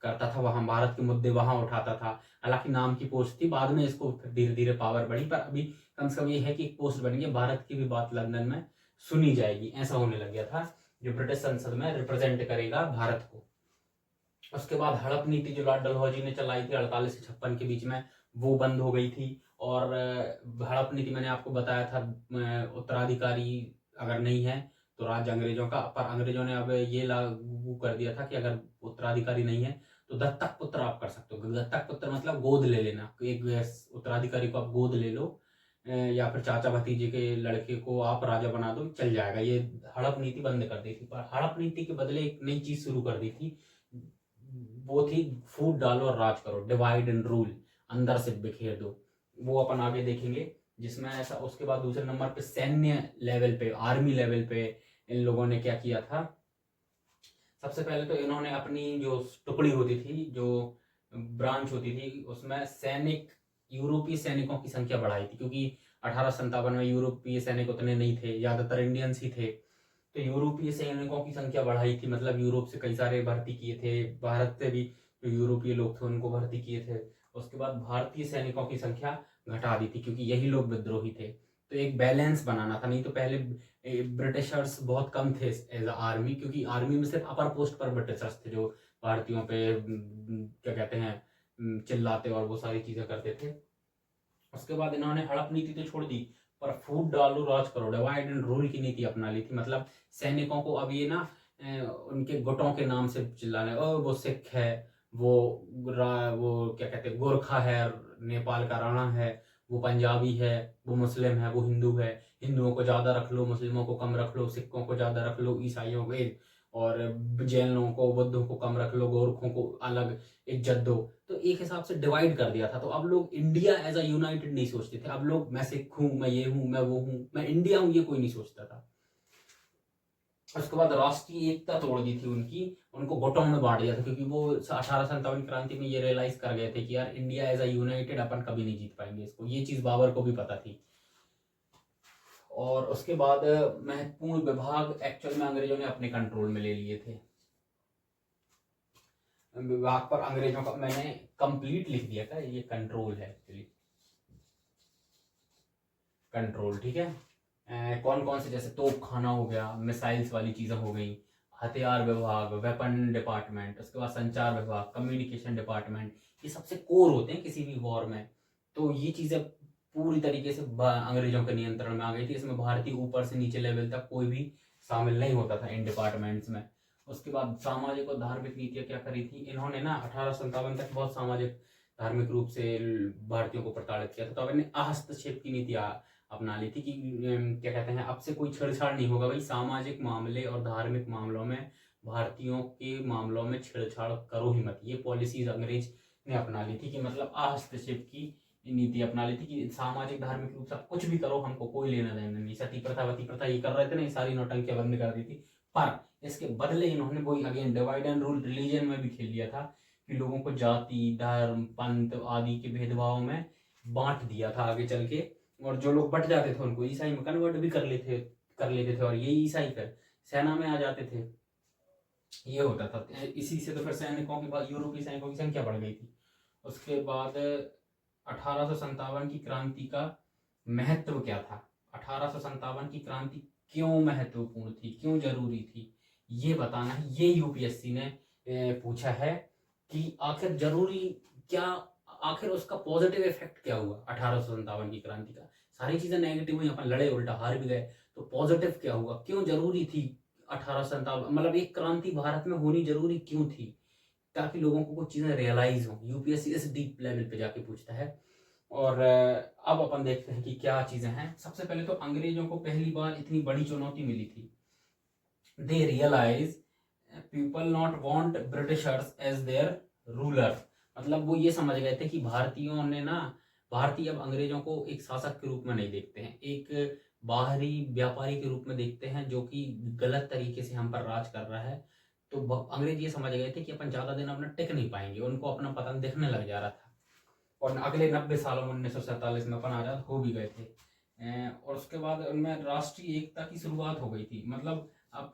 करता था, वहां भारत के मुद्दे वहां उठाता था। हालांकि नाम की पोस्ट थी, बाद में इसको धीरे धीरे पावर बढ़ी, पर अभी कम से कम ये है कि एक पोस्ट बन गई, भारत की भी बात लंदन में सुनी जाएगी, ऐसा होने लग गया था, जो ब्रिटिश संसद में रिप्रेजेंट करेगा भारत को। उसके बाद हड़प नीति जो लॉर्ड डलहौजी ने चलाई थी 48 से 56 के बीच में, वो बंद हो गई थी। और हड़प नीति मैंने आपको बताया था, उत्तराधिकारी अगर नहीं है तो राज्य अंग्रेजों का, पर अंग्रेजों ने अब ये लागू कर दिया था कि अगर उत्तराधिकारी नहीं है तो दत्तक पुत्र आप कर सकते हो। दत्तक पुत्र मतलब गोद ले लेना, एक उत्तराधिकारी को आप गोद ले लो, या फिर चाचा भतीजे के लड़के को आप राजा बना दो, चल जाएगा। ये हड़प नीति बंद कर दी थी, पर हड़प नीति के बदले एक नई चीज शुरू कर दी थी, वो थी फूट डालो और राज करो, डिवाइड एंड रूल, अंदर से बिखेर दो। वो अपन आगे देखेंगे, जिसमें ऐसा। उसके बाद दूसरे नंबर पे सैन्य लेवल पे, आर्मी लेवल पे इन लोगों ने क्या किया था। सबसे पहले तो इन्होंने अपनी जो टुकड़ी होती थी, जो ब्रांच होती थी, उसमें सैनिक, यूरोपीय सैनिकों की संख्या बढ़ाई थी, क्योंकि 1857 में यूरोपीय सैनिक उतने नहीं थे, ज्यादातर इंडियंस ही थे। तो यूरोपीय सैनिकों की संख्या बढ़ाई थी, मतलब यूरोप से कई सारे भर्ती किए थे, भारत से भी जो यूरोपीय लोग थे उनको भर्ती किए थे। उसके बाद भारतीय सैनिकों की संख्या घटा दी थी, क्योंकि यही लोग विद्रोही थे। तो एक बैलेंस बनाना था, नहीं तो पहले ब्रिटिशर्स बहुत कम थे एज आर्मी, क्योंकि आर्मी में सिर्फ अपर पोस्ट पर ब्रिटिशर्स थे जो भारतीयों पे क्या कहते हैं चिल्लाते और वो सारी चीजें करते थे। उसके बाद इन्होंने हड़प नीति तो छोड़ दी, पर फूट डालो राज करो, डिवाइड एंड रूल की नीति अपना ली थी। मतलब सैनिकों को अब ये ना उनके गुटों के नाम से चिल्लाने, ओ वो सिख है, वो क्या कहते हैं गोरखा है, नेपाल का राणा है, वो पंजाबी है, वो मुस्लिम है, वो हिंदू है, हिंदुओं को ज्यादा रख लो, मुस्लिमों को कम रख लो, सिखों को ज्यादा रख लो, ईसाइयों को और जैनों को, बुद्धों को कम रख लो, गोरखों को अलग इज्जत दो। तो एक हिसाब से डिवाइड कर दिया था। तो अब लोग इंडिया एज अ यूनाइटेड नहीं सोचते थे। अब लोग मैं सिख हूं, मैं ये हूं, मैं वो हूं, मैं इंडिया हूं, ये कोई नहीं सोचता था। उसके बाद राष्ट्रीय एकता तोड़ दी थी उनकी, उनको गुटों में बांट दिया था, क्योंकि वो 1857 क्रांति में ये रियलाइज कर गए थे कि यार इंडिया एज अ यूनाइटेड अपन कभी नहीं जीत पाएंगे इसको। ये चीज बाबर को भी पता थी। और उसके बाद महत्वपूर्ण विभाग एक्चुअल में अंग्रेजों ने अपने कंट्रोल में ले लिए थे। विभाग पर अंग्रेजों का मैंने कंप्लीट लिख दिया था, ये कंट्रोल है एक्चुअली, कंट्रोल, ठीक है। कौन कौन से, जैसे तोप खाना हो गया, मिसाइल्स वाली चीजें हो गई, हथियार विभाग, वेपन डिपार्टमेंट, उसके बाद संचार विभाग, कम्युनिकेशन डिपार्टमेंट, ये सबसे कोर होते हैं किसी भी वॉर में। तो ये चीजें पूरी तरीके से अंग्रेजों के नियंत्रण में आ गई थी। इसमें भारतीय ऊपर से नीचे लेवल तक कोई भी शामिल नहीं होता था इन डिपार्टमेंट्स में। उसके बाद सामाजिक और धार्मिक नीतियां क्या करी थी इन्होंने ना, 1857 तक बहुत सामाजिक धार्मिक रूप से भारतीयों को प्रताड़ित किया था। तो अब इन्हें हस्तक्षेप की नीति अपना ली थी कि क्या कहते हैं, अब से कोई छेड़छाड़ नहीं होगा भाई, सामाजिक मामले और धार्मिक मामलों में, भारतीयों के मामलों में छेड़छाड़ करो ही मत। ये पॉलिसीज अंग्रेज ने अपना ली थी कि मतलब हस्तक्षेप की नीति अपना ली थी कि सामाजिक धार्मिक रूप से कुछ भी करो, हमको कोई लेना देना नहीं। सती प्रथा वती प्रथा ये कर रहे थे ना, ये सारी नौटंकियां बंद कर दी थी। पर इसके बदले इन्होंने वही again divide and rule religion में भी खेल लिया था कि लोगों को जाति, धर्म, पंथ आदि के भेदभाव में बांट दिया था आगे चल के। और जो लोग बट जाते थे उनको ईसाई में कन्वर्ट भी कर लेते थे और ये ईसाई फिर सेना में आ जाते थे। ये होता था। इसी से तो फिर सैनिकों की बात, यूरोपीय सैनिकों की संख्या बढ़ गई थी। उसके बाद 1857 की क्रांति का महत्व क्या था, 1857 की क्रांति क्यों महत्वपूर्ण थी, क्यों जरूरी थी, ये बताना है। ये यूपीएससी ने पूछा है कि आखिर जरूरी क्या, आखिर उसका पॉजिटिव इफेक्ट क्या हुआ 1857 की क्रांति का। सारी चीजें नेगेटिव हुई, अपन लड़े, उल्टा हार भी गए, तो पॉजिटिव क्या हुआ, क्यों जरूरी थी 1857, मतलब एक क्रांति भारत में होनी जरूरी क्यों थी, ताकि लोगों को कुछ चीजें रियलाइज हो। यूपीएससी इस डीप लेवल पे जाके पूछता है। और अब अपन देखते हैं कि क्या चीजें हैं। सबसे पहले तो अंग्रेजों को पहली बार इतनी बड़ी चुनौती मिली थी। They realise people not want Britishers as their ruler, मतलब वो ये समझ गए थे कि भारतीयों ने ना, भारतीय अब अंग्रेजों को एक शासक के रूप में नहीं देखते हैं, एक बाहरी व्यापारी के रूप में देखते हैं जो कि गलत तरीके से हम पर राज कर रहा है। तो अंग्रेज ये समझ गए थे कि अपन ज्यादा दिन अपना टिक नहीं पाएंगे, उनको अपना पतन दिखने लग जा रहा था। और अगले 90 सालों में 1947 में अपन आजाद हो भी गए थे। और उसके बाद उनमें राष्ट्रीय एकता की शुरुआत हो गई थी। मतलब आप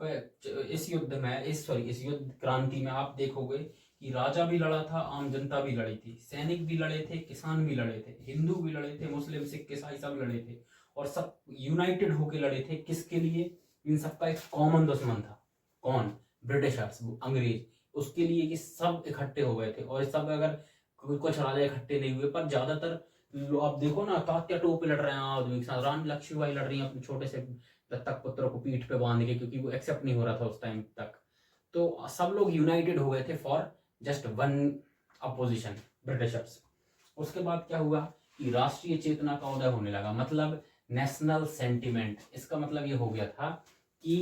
इस युद्ध में, इस युद्ध क्रांति में आप देखोगे कि राजा भी लड़ा था, आम जनता भी लड़ी थी, सैनिक भी लड़े थे, किसान भी लड़े थे, हिंदू भी लड़े थे, मुस्लिम, सिख, ईसाई सब लड़े थे, और सब यूनाइटेड होके लड़े थे। किसके लिए? इन सबका एक कॉमन दुश्मन था, कौन? ब्रिटिशर्स, अंग्रेज। उसके लिए कि सब इकट्ठे हो गए थे। और सब अगर कुछ राजा इकट्ठे नहीं हुए, पर ज्यादातर आप देखो ना, तात्या टोपे लड़ रहे हैं आदमी के साथ, रानी लक्ष्मीबाई लड़ रही हैं अपने छोटे से दत्तक पुत्र को पीठ पे बांध के, क्योंकि वो एक्सेप्ट नहीं हो रहा था उस टाइम तक। तो सब लोग यूनाइटेड हो गए थे for just one opposition Britishers. उसके बाद क्या हुआ कि राष्ट्रीय चेतना का उदय होने लगा, मतलब नेशनल सेंटिमेंट। इसका मतलब ये हो गया था कि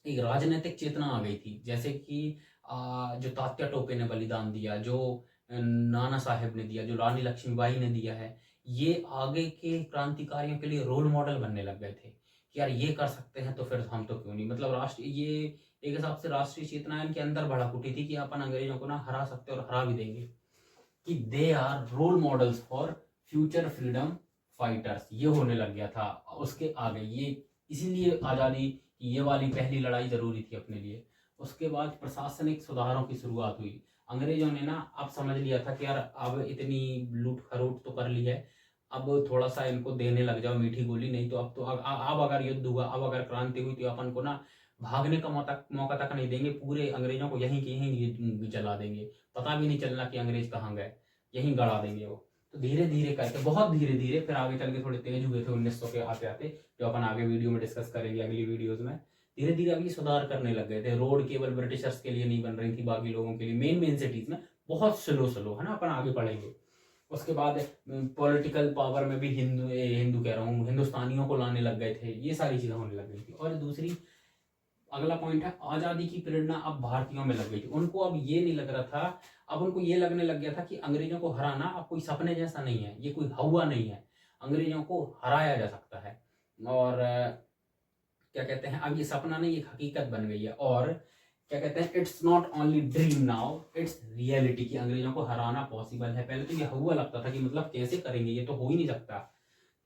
एक राजनीतिक चेतना आ गई थी, जैसे कि जो तात्या टोपे ने बलिदान दिया, जो नाना साहेब ने दिया, जो रानी लक्ष्मीबाई ने दिया है, ये आगे के क्रांतिकारियों के लिए रोल मॉडल बनने लग गए थे कि यार ये कर सकते हैं तो फिर हम तो क्यों नहीं। मतलब ये एक हिसाब से राष्ट्रीय चेतना इनके अंदर भड़क उठी थी कि अपन अंग्रेजों को ना हरा सकते और हरा भी देंगे, कि they are role models for future freedom fighters, ये होने लग गया था। उसके आगे ये इसीलिए आज़ादी की ये वाली पहली लड़ाई जरूरी थी अपने लिए। उसके बाद प्रशासनिक सुधारों की शुरुआत हुई। अंग्रेजों ने ना अब समझ लिया था कि यार अब इतनी लूट खरोट तो कर ली है, अब थोड़ा सा इनको देने लग जाओ मीठी गोली, नहीं तो अब तो अब अगर युद्ध हुआ, अब अगर क्रांति हुई तो अपन को ना भागने का मौका तक नहीं देंगे, पूरे अंग्रेजों को यहीं के यहीं जला देंगे, पता भी नहीं चलना कि अंग्रेज कहाँ गए, यहीं गड़ा देंगे वो। तो धीरे धीरे करके, बहुत धीरे धीरे, फिर आगे चल के थोड़े तेज हुए थे 1900 के आते आते, जो अपन आगे वीडियो में डिस्कस करेंगे अगली वीडियोज में। धीरे धीरे अब ये सुधार करने लग गए थे। रोड केवल ब्रिटिशर्स के लिए नहीं बन रही थी, बाकी लोगों के लिए मेन सिटीज में बहुत स्लो स्लो, है ना, अपन आगे बढ़ेंगे। उसके बाद पॉलिटिकल पावर में भी हिंदू कह रहा हूँ, हिंदुस्तानियों को लाने लग गए थे, ये सारी चीजें होने लग गई थी। और दूसरी अगला पॉइंट है, आजादी की प्रेरणा अब भारतीयों में लग गई थी। उनको अब ये नहीं लग रहा था, अब उनको ये लगने लग गया था कि अंग्रेजों को हराना अब कोई सपने जैसा नहीं है, ये कोई हवा नहीं है, अंग्रेजों को हराया जा सकता है। और क्या कहते हैं, अब ये सपना नहीं, एक हकीकत बन गई है। और क्या कहते हैं, it's not only dream now, it's reality, कि अंग्रेजों को हराना पॉसिबल है। पहले तो ये हुआ लगता था कि मतलब कैसे करेंगे, ये तो हो ही नहीं सकता।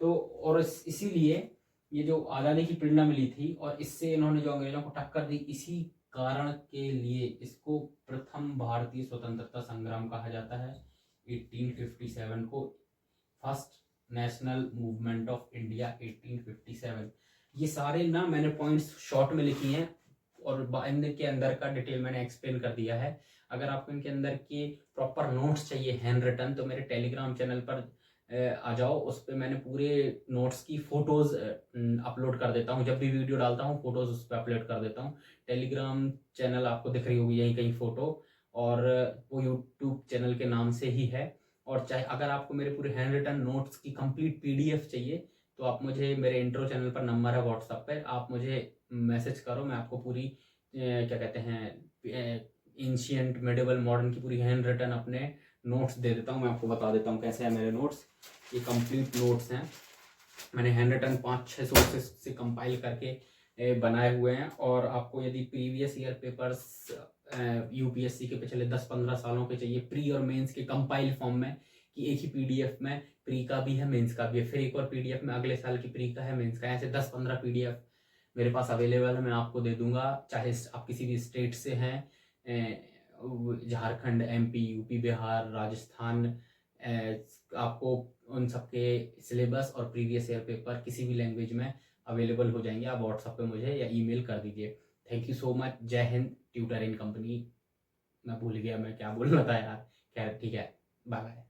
तो और इसीलिए ये जो आज़ादी की प्रेरणा मिली थी और इससे इन्होंने जो अंग्रेजों को टक्कर दी, इसी कारण के लिए इसको प्रथम भारतीय स्वतंत्रता संग्राम कहा जाता है। 1857 को first national movement of India 1857। ये सारे ना मैंने पॉइंट्स शॉर्ट में लिखी हैं और इनके अंदर का डिटेल मैंने एक्सप्लेन कर दिया है। अगर आपको इनके अंदर के प्रॉपर नोट्स चाहिए हैंड रिटन, तो मेरे टेलीग्राम चैनल पर आ जाओ, उस पर मैंने पूरे नोट्स की फोटोज अपलोड कर देता हूँ। जब भी वीडियो डालता हूँ फोटोज उस पर अपलोड कर देता हूँ। टेलीग्राम चैनल आपको दिख रही होगी यहीं कहीं फोटो, और वो यूट्यूब चैनल के नाम से ही है। और चाहे अगर आपको मेरे पूरे हैंड रिटन नोट्स की कंप्लीट पीडीएफ चाहिए तो आप मुझे, मेरे इंट्रो चैनल पर नंबर है व्हाट्सएप पे, आप मुझे मैसेज करो, मैं आपको पूरी क्या कहते हैं एंशिएंट मिडिवल मॉडर्न की पूरी हैंड रिटन अपने नोट्स दे देता हूँ। मैं आपको बता देता हूँ कैसे है मेरे नोट्स। ये कंप्लीट नोट्स हैं, मैंने हैंड रिटन 5-6 सोर्सेस से कंपाइल करके बनाए हुए हैं। और आपको यदि प्रीवियस ईयर पेपर्स यूपीएससी के पिछले 10-15 सालों के चाहिए प्री और मेंस के कंपाइल फॉर्म में, कि एक ही पीडीएफ में प्री का भी है मेंस का भी है, फिर एक और पीडीएफ में अगले साल की प्री का है मेंस का, ऐसे 10-15 पीडीएफ मेरे पास अवेलेबल है, मैं आपको दे दूंगा। चाहे आप किसी भी स्टेट से हैं, झारखंड, एमपी, यूपी, बिहार, राजस्थान, आपको उन सबके सिलेबस और प्रीवियस ईयर पेपर किसी भी लैंग्वेज में अवेलेबल हो जाएंगे। आप व्हाट्सएप पे मुझे या ईमेल कर दीजिए। Thank you so much. जय हिंद। ट्यूटरिंग कंपनी, मैं भूल गया मैं क्या बोल रहा था यार, खैर ठीक है, बाय बाय।